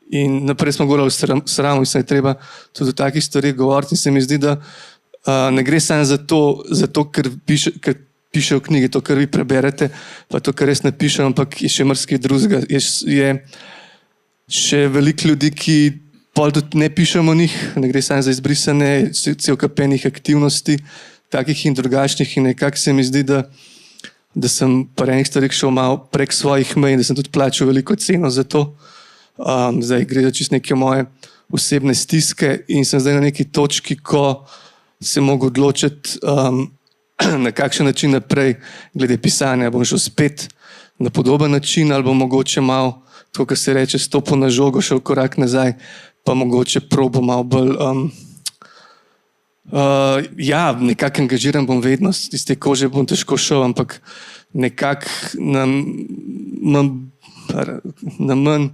naprej smo govorili o sramu in se je treba tudi o takih stvarih govoriti in se mi zdi, da ne gre samo za to, ker piše v knjigi, to, kar vi preberete, pa to, kar res napišem, ampak je še marsikaj drugega. Je še veliko ljudi, ki pol tudi ne pišemo o njih, ne gre samo za izbrisane cel kapenih aktivnosti, takih in drugačnih in nekako se mi zdi, da sem pri enih stvarih šel malo prek svojih mej in da sem tudi plačal veliko ceno za to. Zdaj gre za čist neke moje osebne stiske in sem zdaj na neki točki, ko se mogo odločiti, na kakšen način naprej glede pisanja. Bom šel spet na podoben način ali bom mogoče malo, tako kot se reče, stopil na žogo, šel korak nazaj, pa mogoče probo malo bolj nekako angažiran bom vedno, iz te kože bom težko šel, ampak nekako na manj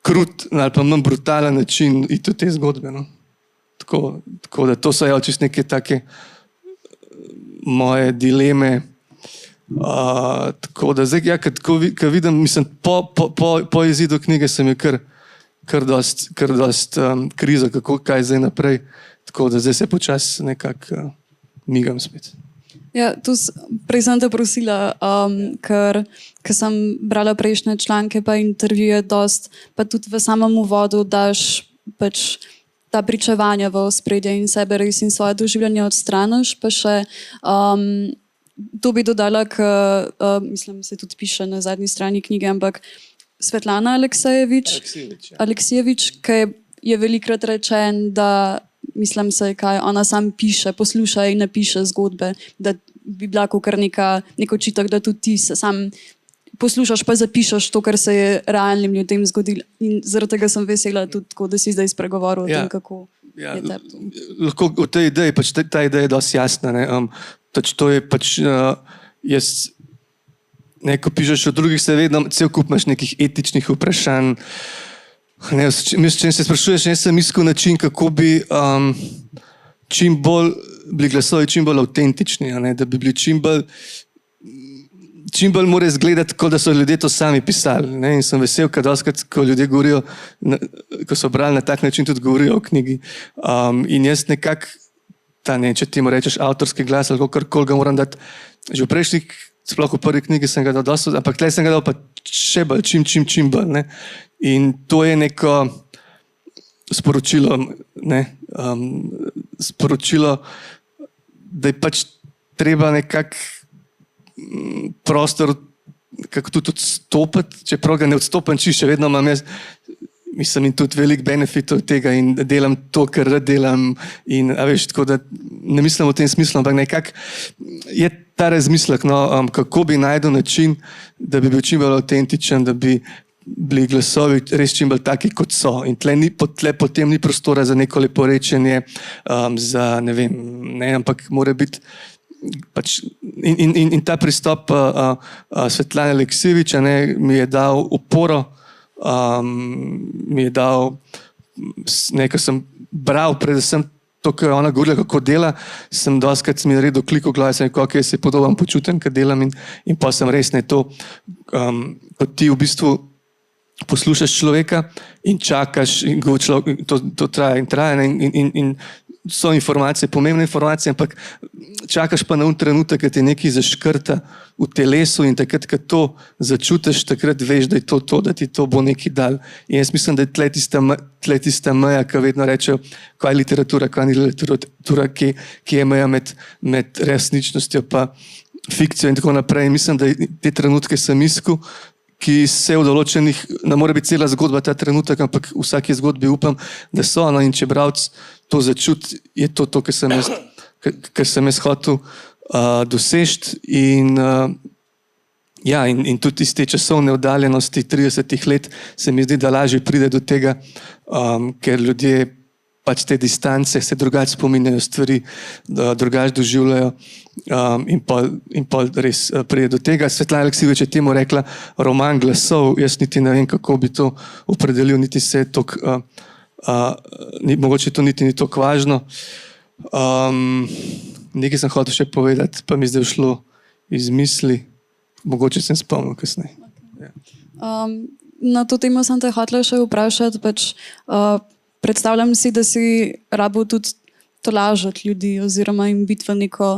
krut ali pa manj brutalen način iti v te zgodbe. No. Tako da to so čisto neke take moje dileme. Tako da zdaj, ko vidim, mislim, po izidu knjige sem je kar dost krizo, kaj zdaj naprej. Tako da zdaj se počasi nekako migam spet. Ja, prej sem te prosila, ker sem brala prejšnje članke pa intervjuje dost, pa tudi v samem uvodu daš pač ta pričevanja v ospredje in sebe res in svoje doživljanje odstraniš, pa še to bi dodala, mislim, se tudi piše na zadnji strani knjige, ampak Svetlana Aleksijevič, ki je velikrat rečen, da mislim se, kaj ona sam piše, posluša in napiše zgodbe, da bi bila kar nek očitek, da tudi ti se sam poslušaš pa zapišeš to, kar se je realnim ljudem zgodilo. In zaradi tega sem vesela tudi tako, da si zdaj spregovoril o tem, kako je tebi to. Lahko v tej ideji, pač ta ideja je dosti jasna. To je pač, ko pišeš o drugih, se vedno cel kup imaš nekih etičnih vprašanj. Če se sprašuješ, jaz sem iskal način, kako bi čim bolj bili glasovi čim bolj avtentični, da bi bili čim bolj mora izgledati, kot da so ljudje to sami pisali. In sem vesel, kad doskrat, ko ljudje govorijo, ko so brali na tak način, tudi govorijo o knjigi. In jaz nekako, če ti mu rečeš avtorski glas, ali kakorkoli ga moram dati, že v prejšnjih, sploh v prvi knjigi sem ga dal dosto, ampak tlej sem ga dal pa še bolj, čim bolj. In to je neko sporočilo, da je pač treba nekako prostor kako tudi odstopiti, čeprav ga ne odstopam čisto, še vedno imam jaz, mislim, in tudi velik benefit od tega in delam to, kar rad delam in, tako da ne mislim v tem smislu, ampak nekako je ta razmislek, kako bi najdel način, da bi bil čim bolj avtentičen, da bi bili glasovi res čim bolj taki, kot so. In tle potem ni prostora za neko leporečenje, za ne vem, ne, ampak mora biti pač, in ta pristop Svetlane Aleksijevič mi je dal oporo, mi je dal, nekaj sem bral, predvsem to, kar je ona govorila, kako dela, sem doskrat mi naredil klik v glavi, sem rekel, ok, se podobam počutim, kad delam in pa sem res ne to, kot ti v bistvu poslušaš človeka in čakaš in to traja in traja in so informacije, pomembne informacije, ampak čakaš pa na un trenutek, kad ti nekaj zaškrta v telesu in takrat, kad to začutiš, takrat veš, da je to, da ti to bo nekaj dal. In jaz mislim, da je tle tista meja, ki vedno rečejo, kaj je literatura, kaj ni literatura, ki je meja med resničnostjo pa fikcijo in tako naprej. In mislim, da te trenutke sem iskal, ki se v določenih, ne more biti cela zgodba ta trenutek, ampak v vsaki zgodbi upam, da so, no, in če bralec to začuti, je to, kar sem jaz hotel doseči in ja, in tudi iz te časovne oddaljenosti 30 let se mi zdi, da lažje pride do tega, ker ljudje pač te distance se drugače spominjajo stvari, drugače doživljajo in pa res pride do tega. Svetlana Aleksijevič je temu rekla roman glasov, jaz niti ne vem, kako bi to opredelil, niti se je toliko, mogoče to niti ni toliko važno. Nekaj sem hotel še povedati, pa mi zdaj šlo iz misli, mogoče sem spomnil kasneje. Na to temo sem te hotela še vprašati, pač predstavljam si, da si rabo tudi tolažiti ljudi oziroma jim biti v neko,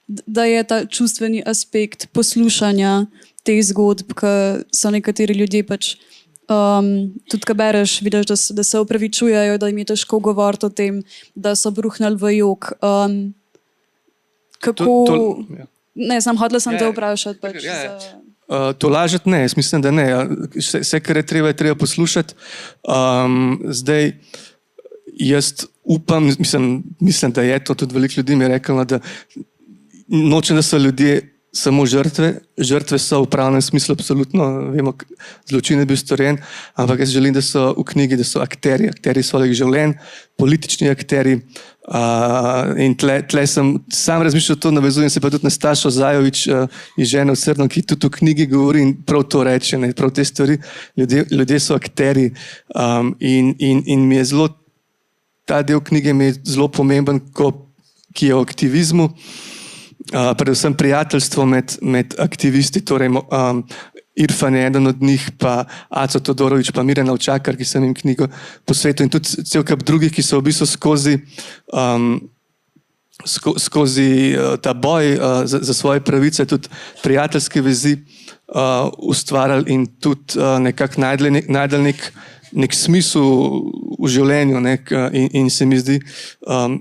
da je ta čustveni aspekt poslušanja teh zgodb, ki so nekateri ljudje pač, tudi ko bereš, vidiš, da se opravičujejo, da jim je težko govoriti o tem, da so bruhnili v jok. Kako... ja. Ne, hotela sem te vprašati. Pač, Tolažiti ne, jaz mislim, da ne. Vse, kar je treba poslušati. Zdaj, jaz upam, mislim, da je to, tudi veliko ljudi mi je reklo, da nočem, da so ljudje samo žrtve so v pravnem smislu absolutno, vemo, zločin je bil storjen, ampak jaz želim, da so v knjigi, da so akterji svojih življenj, politični akterji, in tle sem sam razmišljal, to navezujem se pa tudi na Stašo Zajovič iz Žene v srno, ki tudi v knjigi govori in prav to reče, ne, prav te stvari, ljudje so akterji, in mi je zelo, ta del knjige mi je zelo pomemben, ki je o aktivizmu, predvsem prijateljstvo med aktivisti, torej Irfan je eden od njih, pa Aco Todorović, pa Mirjana Ovčakar, ki sem jim knjigo posvetil, in tudi cel kup drugih, ki so v bistvu skozi ta boj za svoje pravice, tudi prijateljske vezi ustvarjali in tudi nekako najdli nek smisel v življenju, in se mi zdi,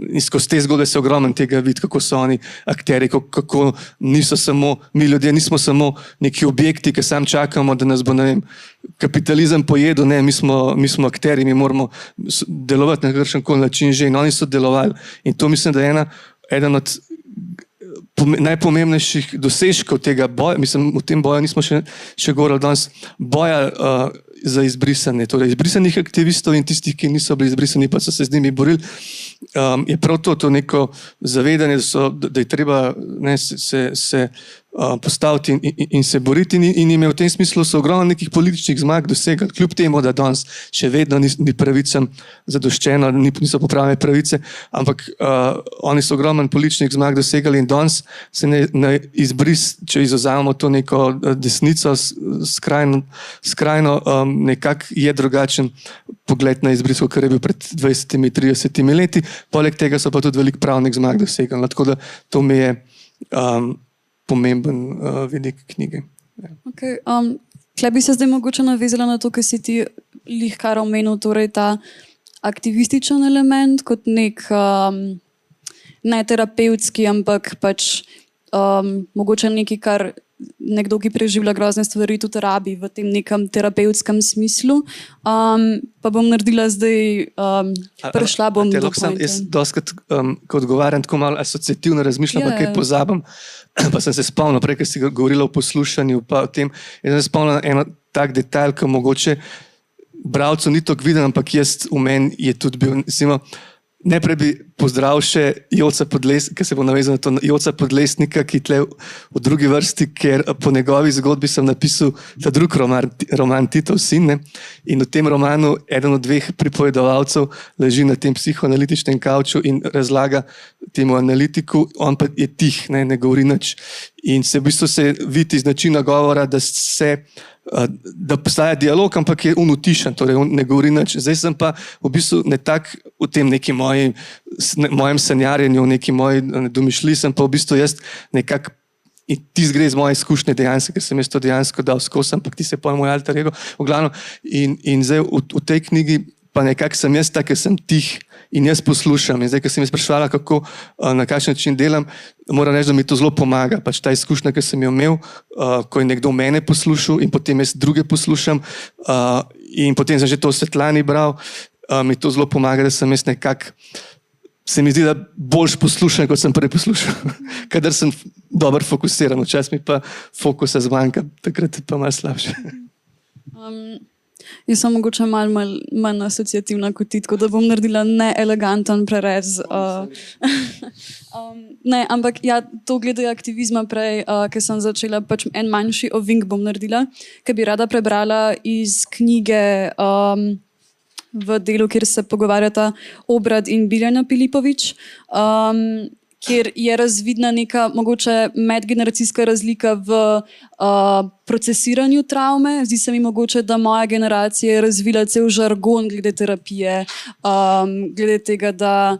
in skozi te zgodbe se ogromno tega vidi, kako so oni akterji, kako niso samo, mi ljudje nismo samo neki objekti, ki sam čakamo, da nas bo, ne vem, kapitalizem pojedel, ne, mi smo akterji, mi moramo delovati na kakšenkoli način že, in oni so delovali. In to mislim, da je eden od najpomembnejših dosežkov tega boja, mislim, v tem boju nismo še govorili danes, boja za izbrisanje, torej izbrisanih aktivistov in tistih, ki niso bili izbrisani, pa so se z njimi borili, je prav to neko zavedanje, da je treba se postaviti in se boriti, in jim je v tem smislu so ogromno nekih političnih zmag dosegali, kljub temu, da danes še vedno ni pravicam zadoščeno, niso popravljene pravice, ampak oni so ogromno političnih zmag dosegali in danes se na izbris, če izvzamemo to neko desnico skrajno, nekako je drugačen pogled na izbris, kar je bil pred 20-30 leti, poleg tega so pa tudi veliko pravnih zmag dosegali, tako da to mi je pomemben vidik knjige. Okay, tle bi se zdaj mogoče navezala na to, kar si ti lihkar omenil, torej ta aktivističen element kot nek ne terapevtski, ampak pač mogoče nekaj, kar nekdo, ki preživlja grozne stvari, tudi rabi v tem nekem terapevtskem smislu. Pa bom naredila zdaj, prešla bom do pointe. Jaz doskrat, ko odgovarjam, tako malo asociativno razmišljam, pa kaj pozabim, pa sem se spomnil, prej, ker si govorila o poslušanju, pa o tem, jaz sem se spomnil eno tak detajl, ki mogoče bralcu ni tako viden, ampak jaz v meni je tudi bil, recimo, najprej bi pozdravil še Joca Podlesnika, ki se bo navezal na to, Joca Podlesnika, ki tle v drugi vrsti, ker po njegovi zgodbi sem napisal ta drug roman Titov sin, ne? In v tem romanu eden od dveh pripovedovalcev leži na tem psihoanalitičnem kavču in razlaga temu analitiku, on pa je tih, ne govori nič. In se v bistvu se vidi iz načina govora, da postaja dialog, ampak je utišan, torej on ne govori nič. Zdaj sem pa v bistvu v tem neki mojem sanjarjenju, neki moji domišlji, sem pa v bistvu jaz nekako, in ti gre iz moje izkušnje dejansko, ker sem jaz to dejansko dal skozi, ampak ti se pa moj alter ego, v glavnem, in zdaj v tej knjigi pa nekako sem jaz tak, ker sem tih in jaz poslušam. In zdaj, ker sem jaz spraševala, kako, na kakšen način delam, moram reči, da mi to zelo pomaga. Pač ta izkušnja, ki sem jo imel, ko je nekdo mene poslušal in potem jaz druge poslušam in potem sem že to v Svetlani bral, mi to zelo pomaga, da sem jaz nekako, se mi zdi, da boljš poslušam, kot sem prej poslušal. Kadar sem dobro fokusiran, včasih mi pa fokusa zmanjka, takrat je pa malo slabše. Jaz sem mogoče malo manj asociativna kot ti, tako da bom naredila neeleganten prerez. Ne, ampak ja, to glede aktivizma prej, ker sem začela, pač en manjši ovink bom naredila, ker bi rada prebrala iz knjige v delu, kjer se pogovarjata Obrad in Biljana Pilipović, kjer je razvidna neka mogoče medgeneracijska razlika v procesiranju travme. Zdi se mi mogoče, da moja generacija je razvila cel žargon glede terapije, glede tega, da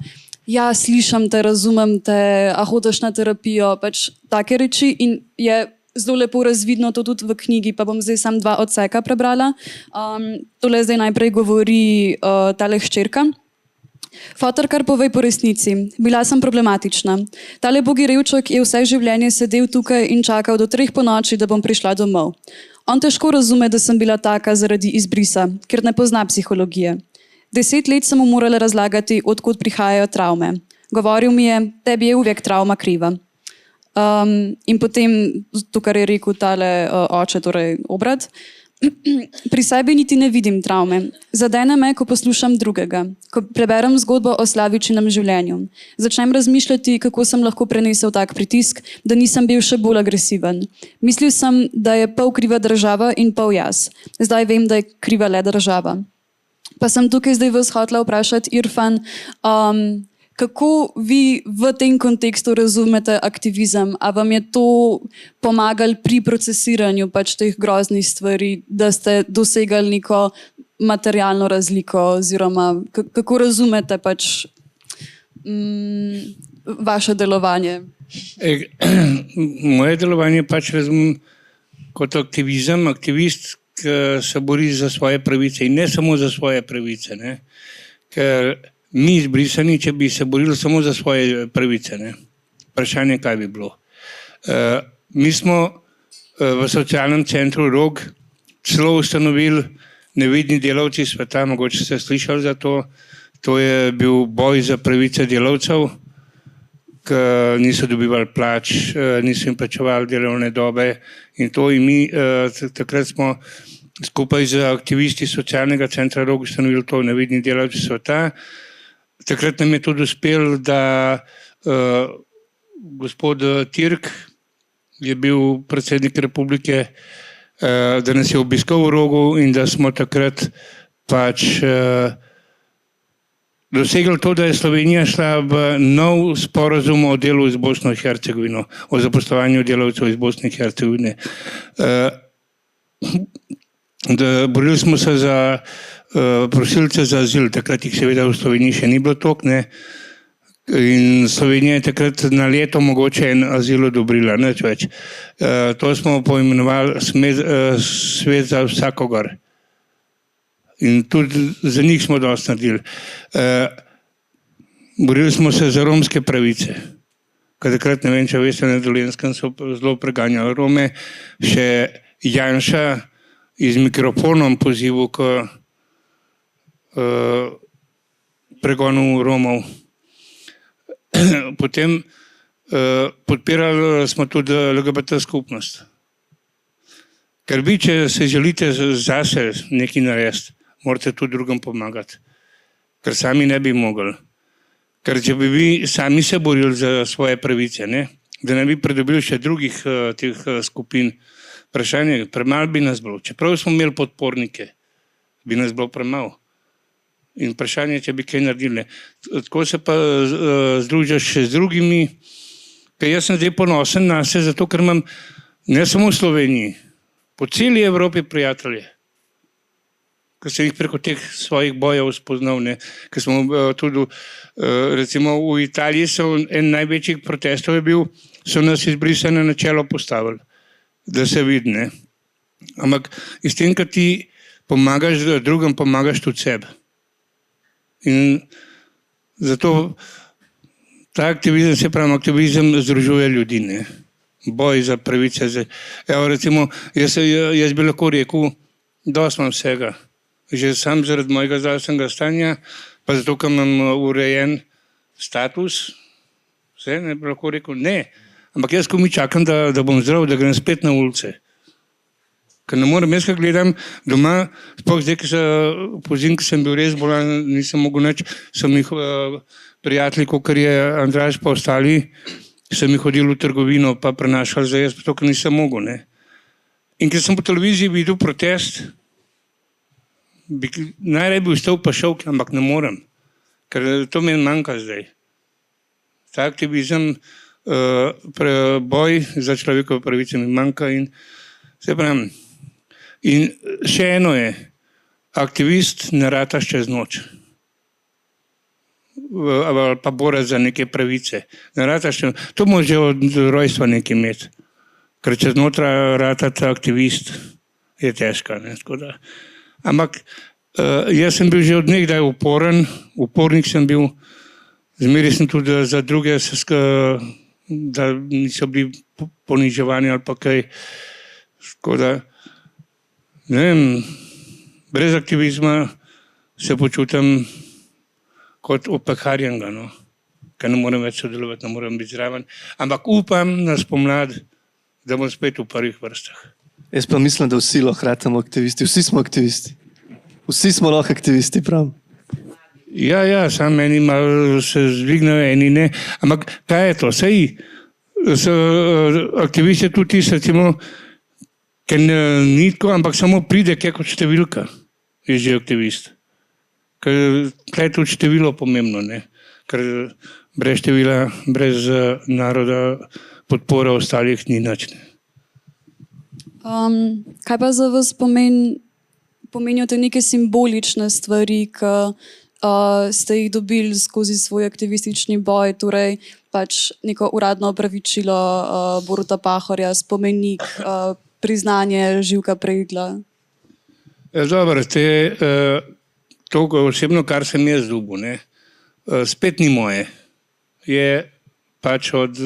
ja, slišam te, razumem te, a hodiš na terapijo, pač take reči in je zelo lepo razvidno to tudi v knjigi, pa bom zdaj sam 2 odseka prebrala. Tole zdaj najprej govori tale hčerka. Fotor, kar povej po resnici. Bila sem problematična. Tale bogi revček je vse življenje sedel tukaj in čakal do 3 ponoči, da bom prišla domov. On težko razume, da sem bila taka zaradi izbrisa, ker ne pozna psihologije. 10 let sem mu morala razlagati, odkot prihajajo travme. Govoril mi je, tebi je uvijek travma kriva. In potem to, kar je rekel tale oče, torej Obrad. Pri sebi niti ne vidim travme. Zadene me, ko poslušam drugega, ko preberem zgodbo o Slavičinem življenju. Začnem razmišljati, kako sem lahko prenesel tak pritisk, da nisem bil še bolj agresiven. Mislil sem, da je pol kriva država in pol jaz. Zdaj vem, da je kriva le država. Pa sem tukaj zdaj vas hotela vprašati, Irfan, kako vi v tem kontekstu razumete aktivizem? A vam je to pomagalo pri procesiranju pač teh groznih stvari, da ste dosegali neko materialno razliko, oziroma kako razumete pač vaše delovanje? Moje delovanje pač razumem kot aktivizem, aktivist, ki se bori za svoje pravice in ne samo za svoje pravice, ne? Ker mi izbrisani, če bi se borili samo za svoje pravice, ne? Vprašanje, kaj bi bilo. Mi smo v socialnem centru Rog celo ustanovili Nevidni delavci sveta, mogoče ste slišali za to. To je bil boj za pravice delavcev, ki niso dobivali plač, niso jim plačevali delovne dobe in to in mi takrat smo skupaj z aktivisti socialnega centra Rog ustanovili to Nevidni delavci sveta. Takrat nam je tudi uspelo, da gospod Tirk je bil predsednik republike, da nas je obiskal v Rogu in da smo takrat pač dosegli to, da je Slovenija šla v nov sporazum o delu z Bosno in Hercegovino, o zaposlovanju delavcev iz Bosne in Hercegovine. Borili smo se za prosilce za azil, takrat jih seveda v Sloveniji še ni bilo toliko, ne. In Slovenija je takrat na leto mogoče en azil odobrila, nič več. To smo poimenovali svet za vsakogar. In tudi za njih smo dosti naredili. Borili smo se za romske pravice. Ker takrat, ne vem, če veste, na Dolenjskem so zelo preganjali Rome, še Janša iz mikrofonom pozivu k pregonu Romov. Potem podpirali smo tudi LGBT skupnost. Ker vi, če se želite zase nekaj narediti, morate tudi drugim pomagati. Ker sami ne bi mogli. Ker če bi vi sami se borili za svoje pravice, ne? Da ne bi pridobili še drugih teh skupin, vprašanje, premalo bi nas bilo. Čeprav smo imeli podpornike, bi nas bilo premalo. In vprašanje, če bi kaj naredili. Tako se pa združiš še z drugimi, ker jaz sem zdaj ponosen na se, zato ker imam ne samo v Sloveniji, po celi Evropi prijatelje, ker sem jih preko teh svojih bojev spoznal, ne. Ker smo tudi, recimo v Italiji so en največjih protestov je bil, so nas izbrisane na čelo postavili, da se vidi, ne. Ampak iz tem, kad ti pomagaš drugim, pomagaš tudi sebi. In zato ta aktivizem, se pravi, aktivizem združuje ljudi, ne. Boj za pravice. Evo, recimo, jaz bi lahko rekel, dosti imam vsega. Že sam zaradi mojega zdravstvenega stanja, pa zato, ker imam urejen status, vse, ne bi lahko rekel, ne. Ampak jaz, ko mi čakam, da bom zdrav, da grem spet na ulice. Ker ne morem, jaz, ko gledam doma, sploh zdaj, pozimi, ko sem bil res bolan, nisem mogel nič, so mi prijatelji, kakor je Andraž pa ostali, so mi hodili v trgovino, pa prenašali za jaz, to, ker nisem mogel, ne. In ker sem po televiziji videl protest, bi najraje bi vstal pa šel, ampak ne morem, ker to meni manjka zdaj. Ta aktivizem, boj za človekove pravice mi manjka in se pravim. In še eno je, aktivist ne rataš čez noč. Ali pa bora za neke pravice. Ne rataš, to moraš že od rojstva nekaj imeti. Ker čez notra ratati aktivist je težka, ne, tako da. Ampak jaz sem bil že od nekdaj upornik sem bil, zmeraj sem tudi za druge, da niso bili poniževani ali pa kaj. Tako da, ne vem, brez aktivizma se počutim kot opeharjenega, no. Ker ne morem več sodelovati, ne morem biti zraven. Ampak upam na spomlad, da bom spet v prvih vrstah. Jaz pa mislim, da vsi lahko ratamo aktivisti. Vsi smo aktivisti. Vsi smo lahko aktivisti, pravim. Ja, sam meni malo se zvignejo, eni ne. Ampak kaj je to? Sej so aktivisti tudi tisti, recimo, ker ni tako, ampak samo pride kaj kot številka, je že aktivist. Ker kaj je tudi število pomembno, ne? Ker brez števila, brez naroda, podpora ostalih ni nič. Kaj pa za vas pomenijo te neke simbolične stvari, ki ste jih dobili skozi svoj aktivistični boj, torej pač neko uradno opravičilo Boruta Pahorja, spomenik, priznanje Živka Pregla? Dobro, to osebno, kar sem jaz dobil, ne, spet ni moje. Je pač od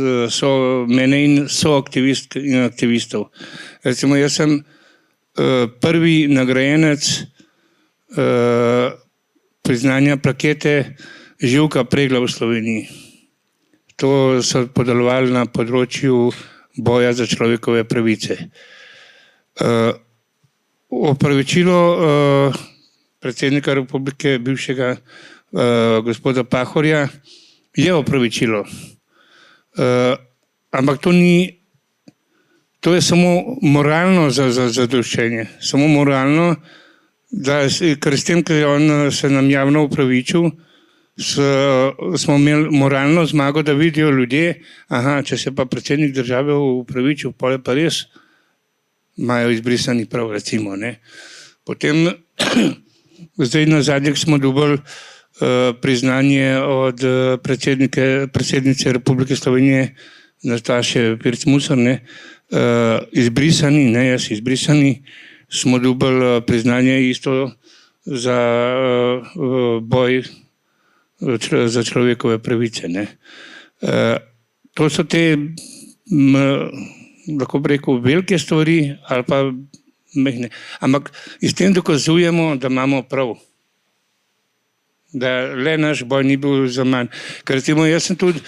mene in soaktivistk in aktivistov. Recimo, jaz sem prvi nagrajenec priznanja plakete Živka Pregla v Sloveniji. To so podelovali na področju boja za človekove pravice. Opravičilo predsednika republike, bivšega gospoda Pahorja, je opravičilo. Ampak to je samo moralno zadoščenje. Samo moralno, ker s tem, ker je on se nam javno opravičil, smo imeli moralno zmago, da vidijo ljudje, če se pa predsednik države opravičil, potem pa res imajo izbrisani prav, recimo, ne. Potem, zdaj na zadnjih smo dobili priznanje od predsednice Republike Slovenije, Nataše Pirc Musar, ne, izbrisani, ne jaz izbrisani, smo dobili priznanje isto za boj za človekove pravice, ne. To so te, lahko bi rekel, velike stvari ali pa mehne. Ampak s tem dokazujemo, da imamo prav. Da le naš boj ni bil za manj. Ker recimo jaz sem tudi,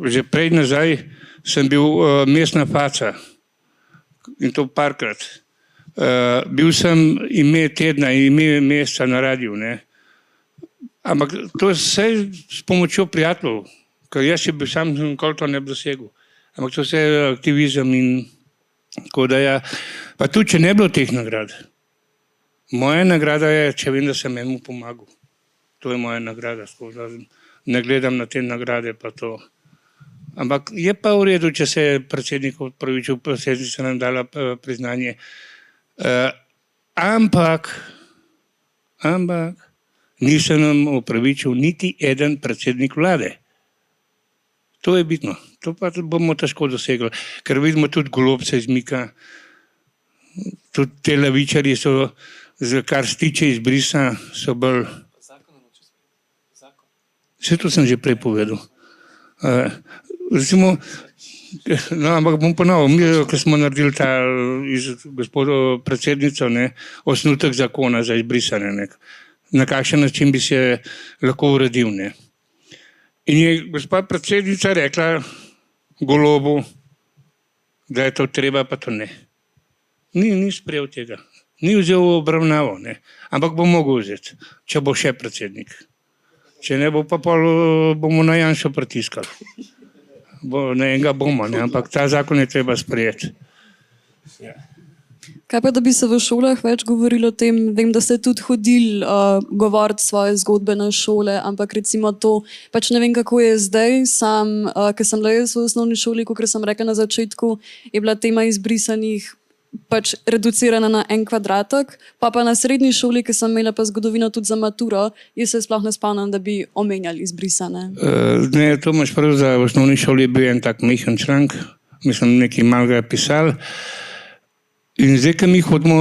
že prej nazaj sem bil mestna faca. in to parkrat. Bil sem ime tedna, ime meseca na radiju, ne. Ampak to je vse s pomočjo prijateljev, ker jaz, če bi sam nikoli to ne bi dosegel. Ampak to vse je aktivizem in tako da ja. Pa tudi, če ne bi bilo teh nagrad. Moja nagrada je, če vem, da sem enemu pomagal. To je moja nagrada. Ne gledam na te nagrade pa to. Ampak je pa v redu, če se je predsednik opravičil, predsednica nam dala priznanje. Ampak nisem nam opravičil niti eden predsednik vlade. To je bitno. To pa bomo težko dosegli. Ker vidimo tudi Golobca izmika, tudi te levičarji so, kar se tiče izbrisa, so bolj... Vse to sem že prej povedal. Recimo, no, ampak bom ponovil, mi, ko smo naredili ta iz gospodo predsednico, ne, osnutek zakona za izbrisanje, ne, na kakšen način bi se lahko uredil, ne. In je gospa predsednica rekla Golobu, da je to treba, pa to ne. Ni sprejel tega. Ni vzel v obravnavo, ne. Ampak bo mogel vzeti, če bo še predsednik. Če ne bo, pa pol bomo na Janšo pritiskali. Na enega bomo, ne, ampak ta zakon je treba sprejeti. Kaj pa, da bi se v šolah več govorilo o tem, vem, da ste tudi hodili govoriti svoje zgodbe na šole, ampak recimo to, pač ne vem, kako je zdaj, ker sem bila jaz v osnovni šoli, kot sem rekla na začetku, je bila tema izbrisanih pač reducirana na en kvadratek, pa na srednji šoli, ki sem imela pa zgodovino tudi za maturo, jaz se sploh ne spomnim, da bi omenjali izbrisane. Ne, to imaš prav, za v osnovni šoli je bil en tak mehen članek, mislim, nekaj malega je pisal. In zdaj, ko mi hodimo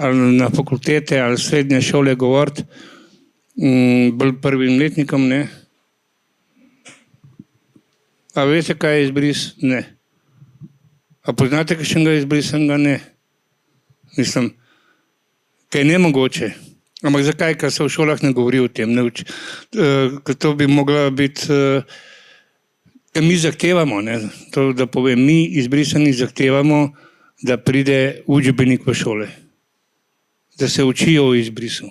ali na fakultete ali srednje šole govoriti, bolj prvim letnikom, ne. A veste, kaj je izbris? Ne. A poznate kakšnega izbrisanega? Ne. Mislim, kaj je nemogoče. Ampak zakaj? Ker se v šolah ne govori o tem. Ker to bi mogla biti, ker mi zahtevamo, ne, to, da povem, mi izbrisani zahtevamo, da pride učbenik v šole. Da se učijo o izbrisu.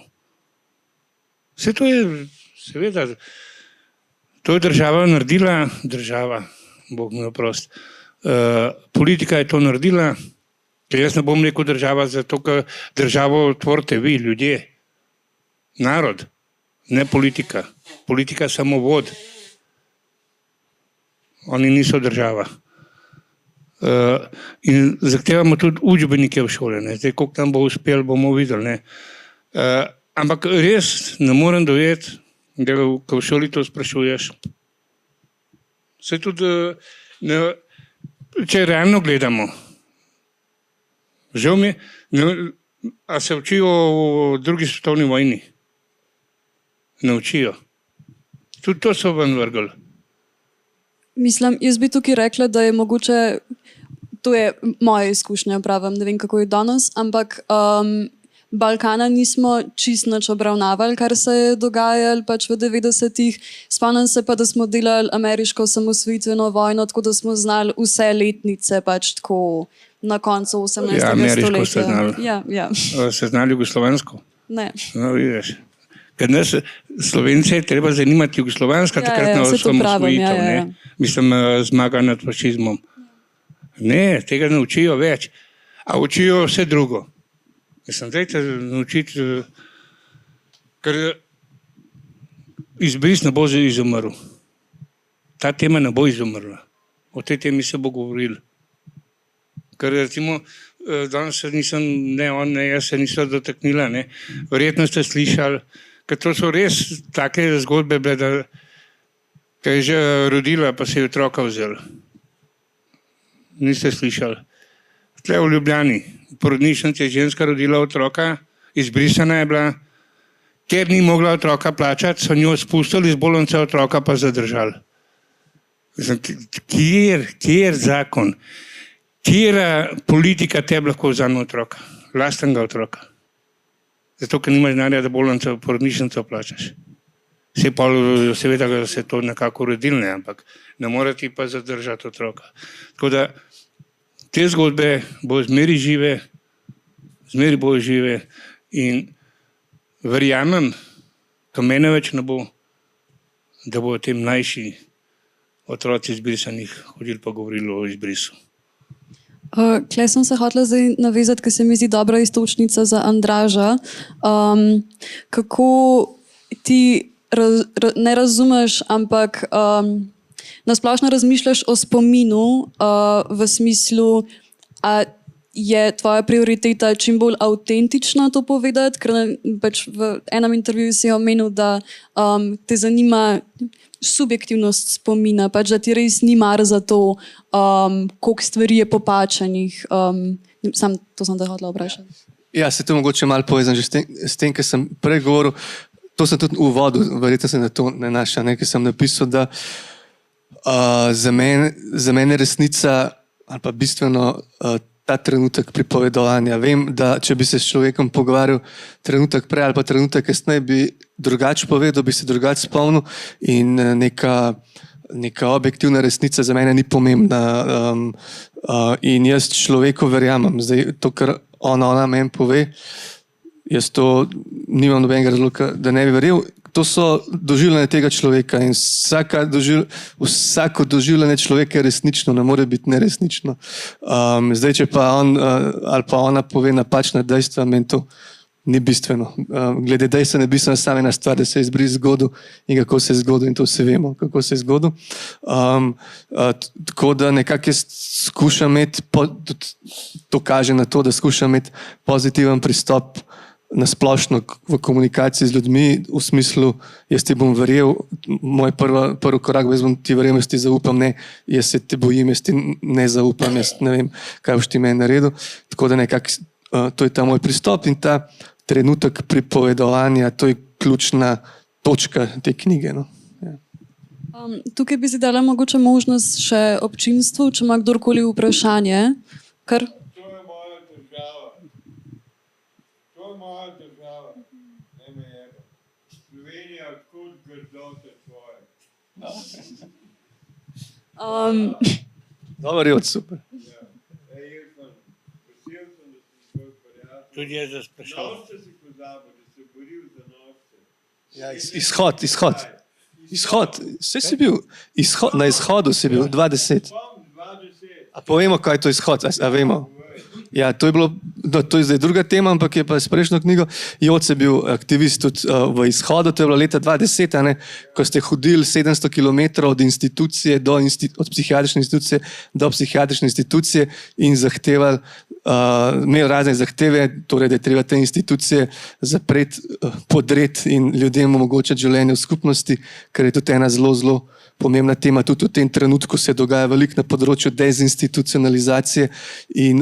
Vse to je, seveda, to je država naredila, država, Bog mi oprosti. Politika je to naredila, ker jaz ne bom rekel država, zato ker državo tvorite vi, ljudje, narod, ne politika. Politika samo vod. Oni niso država. In zahtevamo tudi učbenike v šole, ne. Zdaj, koliko tam bo uspel, bomo videli, ne. Ampak res ne morem dojeti, da ko v šoli to sprašuješ. Se tudi, če realno gledamo, žal mi, a se učijo o drugi svetovni vojni? Ne učijo. Tudi to so ven vrgli. Mislim, jaz bi tukaj rekla, da je mogoče, to je moja izkušnja, pravim, ne vem, kako je danes, ampak Balkana nismo čist nič obravnavali, kar se je dogajalo pač v 90-ih. Spomnim se pa, da smo delali ameriško osamosvojitveno vojno, tako da smo znali vse letnice pač tako na koncu 18. stoletja. Ameriško ste znali. Ja. Ste znali jugoslovansko? Ne. No, vidiš. Ker nas Slovence je treba zanimati jugoslovanska, takrat na osamosvojitev, ne. Mislim, zmaga nad fašizmom. Ne, tega ne učijo več. A učijo vse drugo. Mislim, dajte naučiti, ker izbris ne bo izumrl. Ta tema ne bo izumrla. O tej temi se bo govorili. Ker recimo, danes se nisem, ne on, ne jaz se nisem dotaknila, ne. Verjetno ste slišali, ker to so res take zgodbe bile, da ker je že rodila, pa se je otroka vzela. Niste slišali. Tle v Ljubljani, v porodnišnici je ženska rodila otroka, izbrisana je bila, ker ni mogla otroka plačati, so njo spustili iz bolnice, otroka pa zadržali. Kjer zakon, kjera politika tebi lahko vzame otroka, lastnega otroka? Zato, ker nimaš denarja, da bolnico, porodnišnico plačaš. Seveda se to nekako uredili, ampak ne more ti pa zadržati otroka. Tako da te zgodbe bo zmeri žive, zmeri bo žive in verjamem, ko mene več ne bo, da bo tem mlajši otroci izbrisanih hodili pa govorili o izbrisu. Klej sem se hotela zdaj navezati, ker se mi zdi dobra istočnica za Andraža. Kako ti ne razumeš, ampak nasplošno razmišljaš o spominu v smislu, a je tvoja prioriteta čim bolj avtentično to povedati, ker pač v enem intervjuju si omenil, da te zanima subjektivnost spomina, pač da ti res ni mar za to, koliko stvari je popačenih. Sam to sem te hotela vprašati. Ja, se to mogoče malo povezan že s tem, kar sem prej govoril. To sem tudi v uvodu, verjetno se na to nanaša, ker sem napisal, da za mene resnica ali pa bistveno ta trenutek pripovedovanja. Vem, da če bi se s človekom pogovarjal trenutek prej ali pa trenutek kasneje, bi drugače povedal, bi se drugače spomnil in neka objektivna resnica za mene ni pomembna. In jaz človeku verjamem. Zdaj, to, kar ona meni pove, jaz to nimam nobenega razloga, da ne bi verjel. To so doživljanje tega človeka in vsako doživljanje človeka je resnično, ne more biti neresnično. Zdaj, če pa on ali pa ona pove napačna dejstva, meni to ni bistveno. Glede dejstva ne bistveno samo ena stvar, da se je izbris zgodil in kako se je zgodil in to vse vemo, kako se je zgodil. Tako da nekako jaz skušam imeti, to kaže na to, da skušam imeti pozitiven pristop na splošno v komunikaciji z ljudmi, v smislu, jaz ti bom verjel, moj prvi korak, jaz bom ti verjel, jaz ti zaupam, ne, jaz se te bojim, jaz ti ne zaupam, jaz ne vem, kaj boš ti meni naredil. Tako da nekako, to je ta moj pristop in ta trenutek pripovedovanja, to je ključna točka te knjige. No. Ja. Tukaj bi si dala mogoče možnost še občinstvu, če ima kdorkoli vprašanje. Kar? Moja država, ne me je. Slovenija, kot grdote tvoje. Dobar je od super. Ja. Jaz sem vesel, da si svoj prijatelj. Tudi jaz da sprašal. Novce si pozabil, da si boril za novce. Ja, izhod. Vse si bil, na izhodu si bil, 20. A povemo, kaj je to izhod, a vemo? Ja, to je zdaj druga tema, ampak je pa s prejšnjo knjigo. Joc je bil aktivist tudi v izhodu, to je bilo leta 2010, ko ste hodili 700 km od institucije od psihiatrične institucije do psihiatrične institucije in zahtevali, imeli razne zahteve, torej, da je treba te institucije zapreti, podreti in ljudem omogočati življenje v skupnosti, ker je tudi ena zelo pomembna tema. Tudi v tem trenutku se dogaja veliko na področju dezinstitucionalizacije in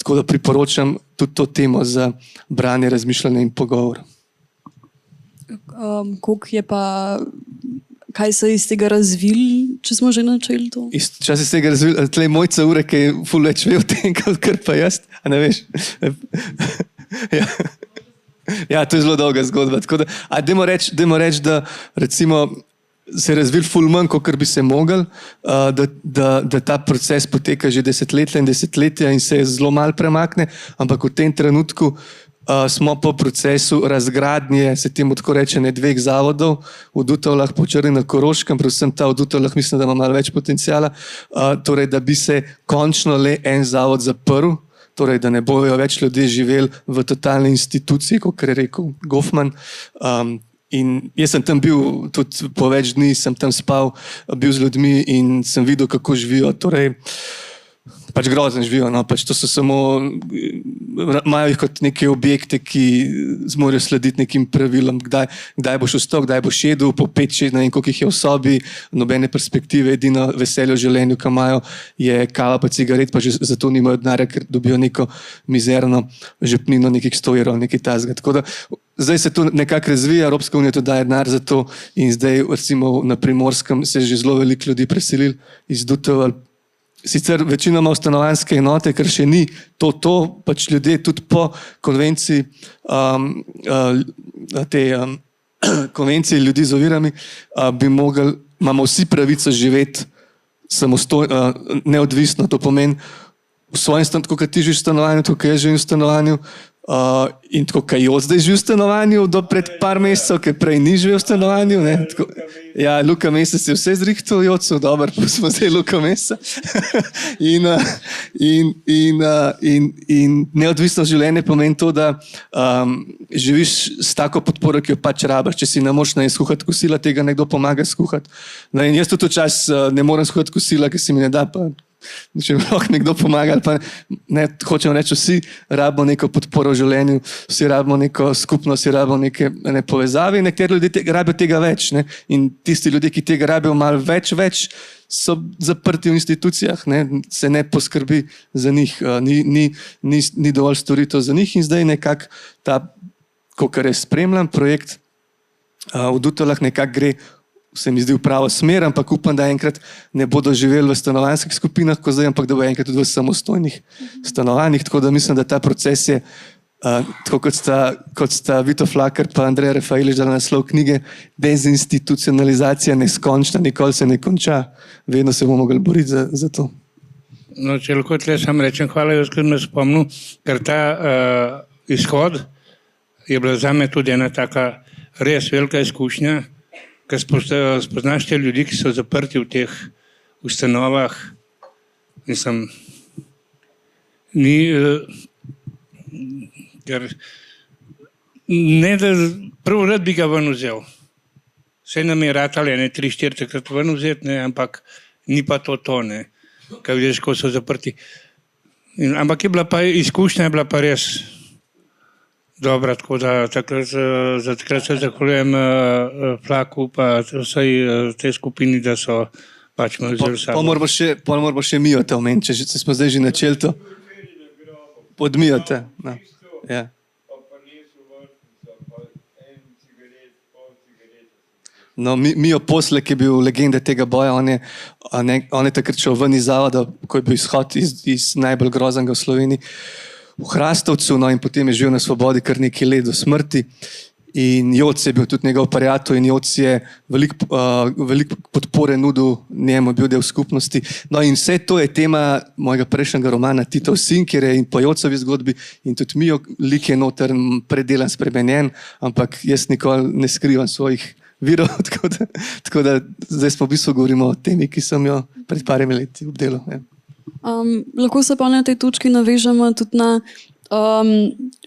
tako da priporočam tudi to temo za branje, razmišljanje in pogovor. Kaj se je iz tega razvil, če smo že načeli to? Če se iz tega razvil, tlej Mojca Urek je ful več ve o tem, kar pa jaz, a ne veš? Ja, to je zelo dolga zgodba. Dajmo reči, da recimo se je razvil ful manj, kot bi se mogel, da ta proces poteka že desetletja in se zelo malo premakne, ampak v tem trenutku smo po procesu razgradnje, se temu tako reče, dveh zavodov, v Dutovlah, po Črni na Koroškem, predvsem ta v Dutovlah, mislim, da ima malo več potencijala, torej, da bi se končno le en zavod zaprl, torej, da ne bojo več ljudje živeli v totalni instituciji, kot je rekel Goffman. In jaz sem tam bil, tudi po več dni sem tam spal, bil z ljudmi in sem videl, kako živijo. Torej, pač grozno živijo. No? Pač to so samo, imajo jih kot neke objekte, ki morajo slediti nekim pravilom, kdaj boš vstal, kdaj boš jedel, po 5-6, ne vem, koliko jih je v sobi, nobene perspektive, edino veselje v življenju, ki imajo, je kava pa cigaret, pa že zato nimajo denarja, ker dobijo neko mizerno žepnino, nekih 100 evrov, nekaj tazga. Tako da zdaj se to nekako razvija, Evropska unija tudi daje denar za to in zdaj recimo na Primorskem se je že zelo veliko ljudi preselili iz Dutov. Sicer večinoma v stanovanjske enote, ker še ni to, pač ljudje tudi po konvenciji konvenciji ljudi z ovirami imamo vsi pravico živeti samostojno, neodvisno, to pomeni v svojem stanovanju, tako kot ti živiš v stanovanju, tako kot jaz živim v stanovanju. In tako, kaj jo zdaj živi v stanovanju, do pred par mesecev, ki prej ni živel v stanovanju. Tako, ja, Luka Mesec je vse zrihtal, jocu, dobro, pa smo zdaj Luka Meseca. in neodvisno življenje pomeni to, da živiš s tako podporo, ki jo pač rabiš. Če si ne moš skuhati kosila, tega nekdo pomaga skuhati. No, in jaz tudi včasih ne morem skuhati kosila, ker si mi ne da. Če mi lahko nekdo pomaga, ali pa ne, hočem reči, vsi rabimo neko podporo v življenju, vsi rabimo neko skupnost, vsi rabimo neke povezave in nekateri ljudje rabijo tega več. Ne? In tisti ljudje, ki tega rabijo malo več, so zaprti v institucijah, se ne poskrbi za njih, ni dovolj storitev za njih in zdaj nekako ta, kakor jaz spremljam, projekt v Dutolah nekako gre, se mi zdi v pravo smer, ampak upam, da enkrat ne bodo živeli v stanovanjskih skupinah, kot zdaj, ampak da bo enkrat tudi v samostojnih stanovanjih. Tako da mislim, da ta proces je, tako kot sta Vito Flakar pa Andrej Rafaelič dala naslov knjige, dezinstitucionalizacija neskončna, nikoli se ne konča. Vedno se bomo mogli boriti za to. No, če lahko tle sam rečem, hvala, jaz ker me spomnil, ker ta izhod je bila zame tudi ena taka res velika izkušnja, ker spoznaš te ljudi, ki so zaprti v teh ustanovah. Mislim, ker ne, da prvo rad bi ga ven vzel. Vse nam je ratale, 3-4 krat ven vzeti, ampak ni pa to, ne. Kaj vidiš, ko so zaprti. Ampak je bila pa izkušnja, je bila pa res dobra, tako da takrat se zahvaljujem Flaku pa vsej tej skupini, da so pač me vzeli sabo. Pa moramo še Mijota omeniti, če smo zdaj že načeli to. Pod Mijota. No. Ja. No, Mijo Poslek je bil legenda tega boja, on je takrat šel ven iz zavoda, ko je bil izhod iz najbolj groznega v Sloveniji, v Hrastovcu, no in potem je živel na svobodi kar nekaj let do smrti. In Joc je bil tudi njegov prijatelj in Joc je veliko podpore nudil njemu, bil del skupnosti. No in vse to je tema mojega prejšnjega romana Titov sin, kjer je in po Jocovi zgodbi in tudi Mijo lik je noter predelan, spremenjen, ampak jaz nikoli ne skrivam svojih virov, tako da zdaj smo v bistvu govorimo o temi, ki sem jo pred parimi leti obdelal. Ja. Lahko se pa na tej točki navežemo tudi na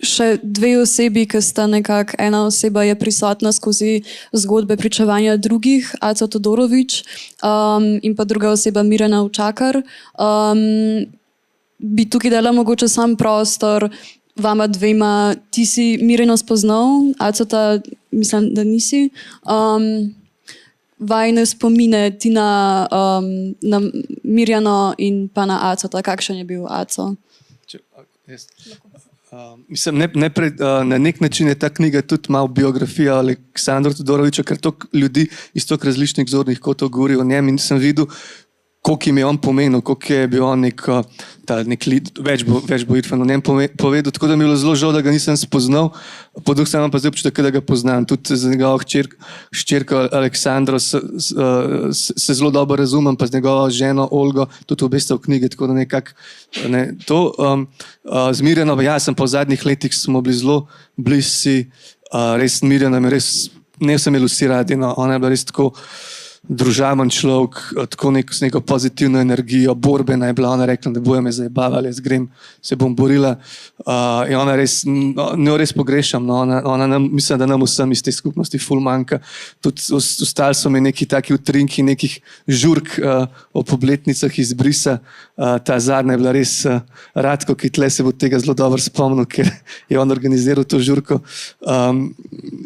še dve osebi, ki sta nekako, ena oseba je prisotna skozi zgodbe pričevanja drugih, Aco Todorović, in pa druga oseba Mirjana Učakar. Bi tukaj dala mogoče sam prostor vama dvema, ti si Mirjano spoznal, Acota mislim, da nisi. Vajne spomine ti na Mirjano in pa na Acota, kakšen je bil Aco? Mislim, na nek način je ta knjiga tudi malo biografija Aleksandra Todorovića, ker toliko ljudi iz toliko različnih zornih kotov govori o njem in sem videl, koliko jim je on pomenil, koliko je bil on nek več bo Irfan o njem povedal, tako da mi je bilo zelo žal, da ga nisem spoznal, po drugi strani pa zdaj občutek, da ga poznam. Tudi z njegovo hčerko Aleksandro se zelo dobro razumem, pa z njegovo ženo Olgo, tudi obe sta v knjigi, tako da nekako to z Mirjano, ja, sem pa v zadnjih letih smo bili zelo bližsi, res Mirjana me res, ne sem imel vsi radi, no, ona je bila res tako družaben človek, tako s neko pozitivno energijo, borbena je bila, ona rekla, da bojo me zajebavali, jaz grem, se bom borila. In ona res, njo res pogrešam, no, ona mislim, da nam vsem iz te skupnosti ful manjka. Tudi ostali so mi neki taki utrinki, nekih žurk ob obletnicah izbrisa. Ta zadnja je bila res Radko, ki tle se bo tega zelo dobro spomnil, ker je on organiziral to žurko.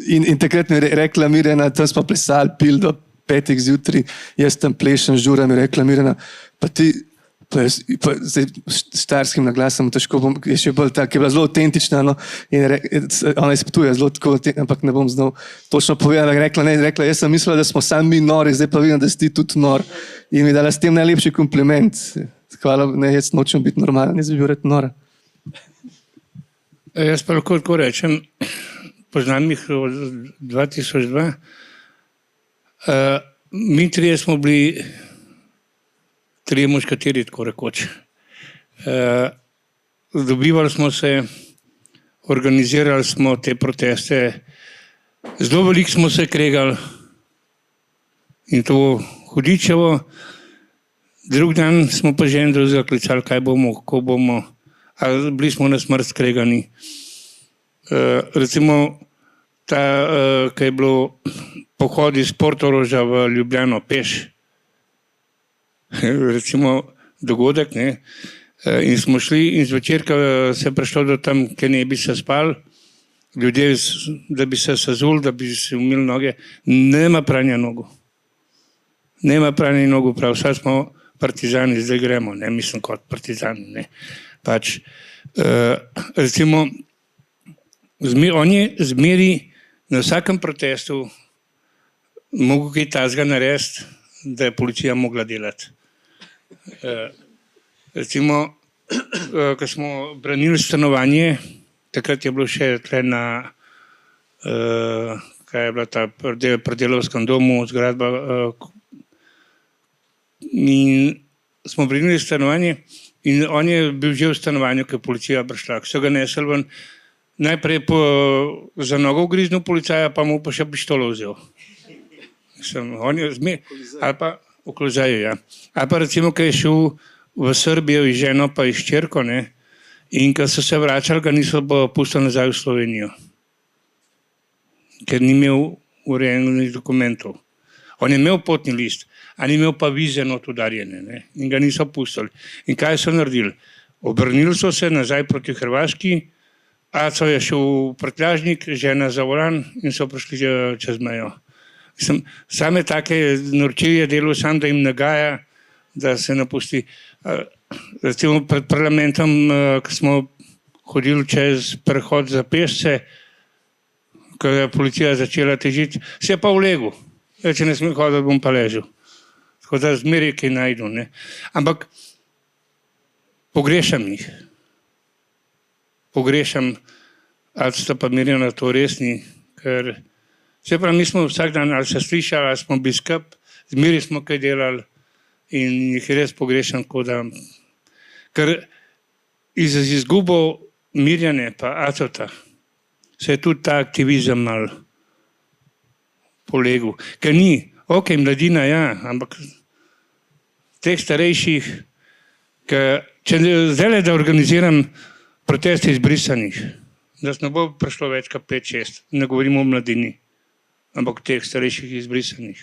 In takrat mi je rekla Mirjana, tam smo plesali, pil do 5 zjutraj, jaz tam plešem, žuram, je rekla Mirjana, pa ti, zdaj štajerskim naglasom, težko bom, je še bolj tak, je bila zelo autentična, no, in ona izpituje zelo tako, ampak ne bom znal točno povedati, rekla, jaz sem mislila, da smo sami nori, zdaj pa vidim, da si ti tudi nor. In mi dala s tem najlepši kompliment. Hvala, ne, jaz nočem biti normalen, jaz bi bil red nora. Jaz pa lahko tako rečem, poznam jih od 2002, mi trije smo bili trije muškateri, tako rekoč. Dobivali smo se, organizirali smo te proteste, zelo veliko smo se kregali in to hudičevo. Drug dan smo pa že en drugega klicali, kaj bomo, kako bomo, ali bili smo na smrt skregani. Recimo, ko je bilo pohod iz Portoroža v Ljubljano peš, recimo dogodek, ne, in smo šli in zvečer, ko se je prišlo do tam, kjer ne bi se spali, ljudje, da bi se sezuli, da bi si umili noge, nema pranja nogu. Nema pranja nogu, prav, vsaj smo partizani, zdaj gremo, ne, mislim kot partizani, ne. Pač, recimo, on je zmeri na vsakem protestu mogel kaj takega narediti, da je policija mogla delati. Recimo, ko smo branili stanovanje, takrat je bilo še tle na, kaj je bila ta pri Delavskem domu zgradba, in smo branili stanovanje in on je bil že v stanovanju, ko je policija prišla, ko so ga nesli ven, najprej za nogo ugriznil policaja, pa mu pa še pištolo vzel. On je ali pa v Kolozaju, ja. Ali pa recimo, ko je šel v Srbijo iz ženo pa iz hčerko, ne, in ko so se vračali, ga niso pustili nazaj v Slovenijo, ker ni imel urejenih dokumentov. On je imel potni list, a ni imel pa vize not udarjene, ne, in ga niso pustili. In kaj so naredili? Obrnili so se nazaj proti Hrvaški, Aco je šel v prtljažnik, žena za volan in so prišli čez mejo. Same take norčije delal sam, da jim nagaja, da se napusti. Recimo pred parlamentom, ko smo hodili čez prehod za pešce, ko je policija začela težiti, se je pa vlegel. Če ne smem hoditi, bom pa ležal. Tako da zmeri kaj najdu, ne. Ampak pogrešam jih. Pogrešam, ali sta pa Mirjana to resni, ker se pravi, mi smo vsak dan ali se slišali, ali smo bili skupaj, zmeri smo kaj delali in jih res pogrešam, ker iz izgubo Mirjane pa Acota se je tudi ta aktivizem malo polegel. Ker ni, ok, mladina, ja, ampak teh starejših, če zdaj da organiziram proteste izbrisanih, da se ne bo prišlo več kot 5-6, ne govorimo o mladini, ampak teh starejših izbrisanih.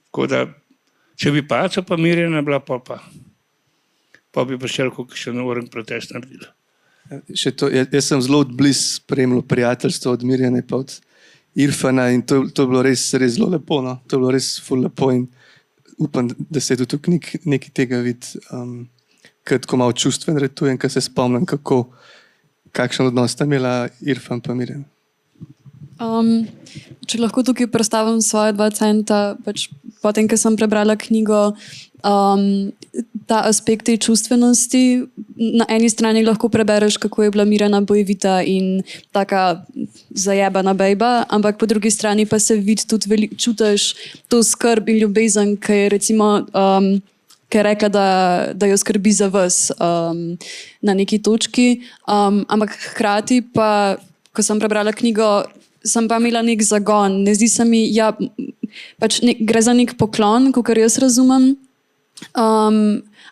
Tako da, če bi pa Aco pa Mirjana bila, pa bi prišel, kako še ne vrn protest naredila. Še to, jaz sem zelo odbliz spremljal prijateljstvo od Mirjane pa od Irfana in to je bilo res zelo lepo, no. To je bilo res ful lepo in upam, da se je tudi v knjigi nekaj tega vidi, ker tako malo čustven retujem, ker se spomnim, kakšen odnos sta imela Irfan pa Mirjana. Če lahko tukaj predstavim svoje 2 centa, pač potem, ko sem prebrala knjigo, ta aspekt te čustvenosti, na eni strani lahko prebereš, kako je bila Mirjana bojevita in taka zajebana bejba, ampak po drugi strani pa se vidi tudi čutiš to skrb in ljubezen, ki je recimo ki je rekla, da jo skrbi za vas na neki točki, ampak hkrati pa, ko sem prebrala knjigo, sem pa imela nek zagon. Ne zdi se mi, ja, pač gre za nek poklon, kakor jaz razumem,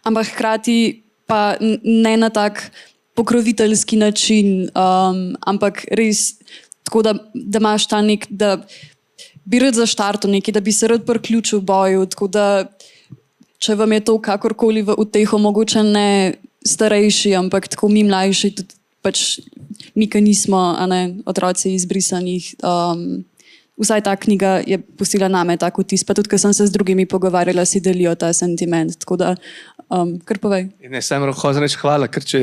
ampak hkrati pa ne na tak pokroviteljski način, ampak res tako, da imaš ta nek, da bi rad zaštartil nekaj, da bi se rad priključil boju, tako da če vam je to kakorkoli v uteho, mogoče ne starejši, ampak tako mi mlajši, tudi pač mi, ki nismo otroci izbrisanih. Vsaj ta knjiga je pustila name tak vtis, pa tudi, ko sem se z drugimi pogovarjala, si delijo ta sentiment. Tako da, kar povej. Ne, samo hočem reči hvala, ker če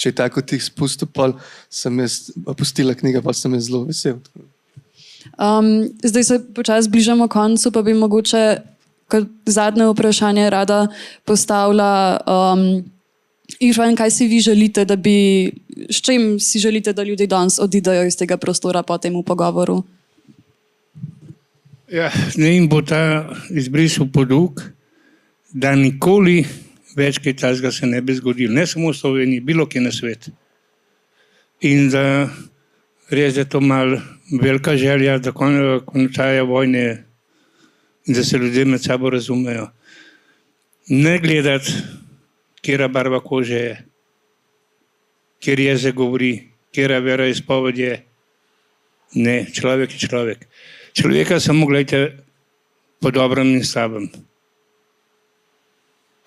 je tako vtis spustil, pol sem jaz pustila knjiga, pa sem jaz zelo vesel. Zdaj se počasi bližamo koncu, pa bi mogoče kot zadnje vprašanje rada postavila. Irfan, kaj si vi želite, s čim si želite, da ljudje danes odidejo iz tega prostora po tem pogovoru? Ja, ne jim bo ta izbris v poduk, da nikoli več kaj takega se ne bi zgodilo. Ne samo v Sloveniji, bilo kje na svet. In da res je to malo velika želja, da končajo vojne in da se ljudje med sabo razumejo. Ne gledati, kjera barva kože je, kjer jezik govori, kjera veroizpoved je. Ne, človek je človek. Človeka samo gledajte po dobrem in slabem.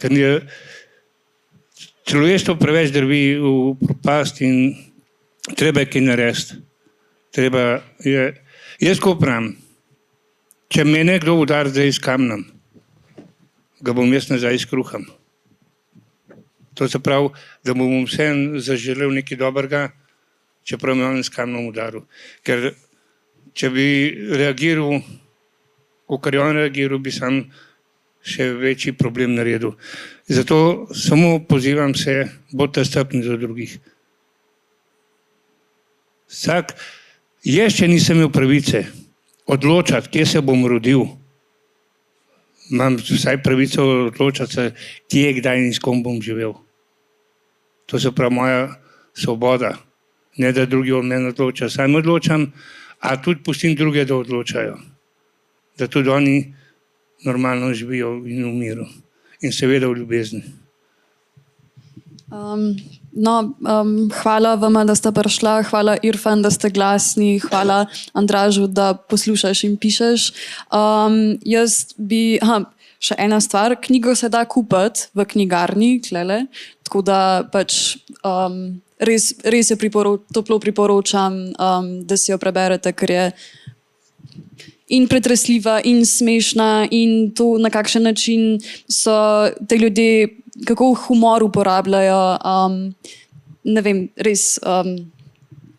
Ker je človeštvo preveč drvi v propast in treba je kaj narediti. Jaz ko pravim, če me nekdo udari zdaj s kamnom, ga bom jaz nazaj s kruhom. To se pravi, da bom vsem zaželel nekaj dobrega, čeprav me on s kamnom udaril. Ker če bi reagiral, kakor je on reagiral, bi sam še večji problem naredil. Zato samo pozivam se, bodite strpni do drugih. Jaz še nisem imel pravice odločati, kje se bom rodil. Imam vsaj pravico odločati se, kje, kdaj in s kom bom živel. To se pravi moja svoboda. Ne, da drugi od mene odločajo. Sam odločam, a tudi pustim druge, da odločajo. Da tudi oni normalno živijo in v miru. In seveda v ljubezni. Hvala vama, da ste prišla, hvala Irfan, da ste glasni, hvala Andražu, da poslušaš in pišeš. Še ena stvar, knjigo se da kupiti v knjigarni, tlele, tako da pač res jo toplo priporočam, da si jo preberete, ker je in pretresljiva, in smešna, in to, na kakšen način so te ljudje, kako humor uporabljajo, ne vem, res,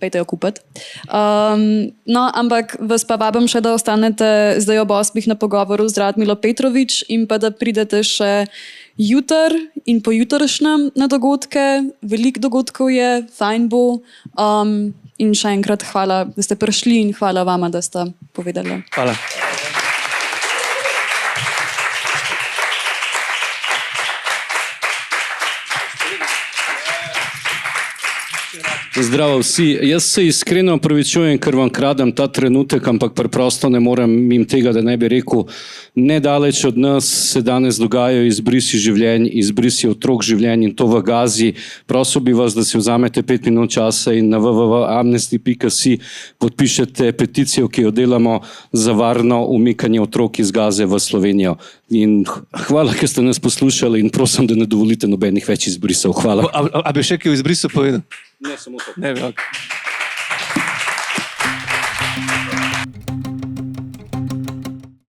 pejte jo kupiti. Ampak vas pa vabim še, da ostanete zdaj ob 8 na pogovoru z Radmilo Petrovič in pa da pridete še jutri in pojutrišnjem na dogodke. Veliko dogodkov je, fajn bo. In še enkrat hvala, da ste prišli in hvala vama, da ste povedali. Hvala. Zdravo vsi. Jaz se iskreno opravičujem, ker vam kradem ta trenutek, ampak preprosto ne morem mimo tega, da ne bi rekel. Nedaleč od nas se danes dogajajo izbrisi življenj, izbrisi otrok življenj in to v Gazi. Prosil bi vas, da si vzamete 5 minut časa in na www.amnesty.si podpišete peticijo, ki jo delamo za varno umikanje otrok iz Gaze v Slovenijo. In hvala, ker ste nas poslušali in prosim, da ne dovolite nobenih več izbrisov. Hvala. A bi še kaj o izbrisu povedal? Ne, samo to. Ne, okay.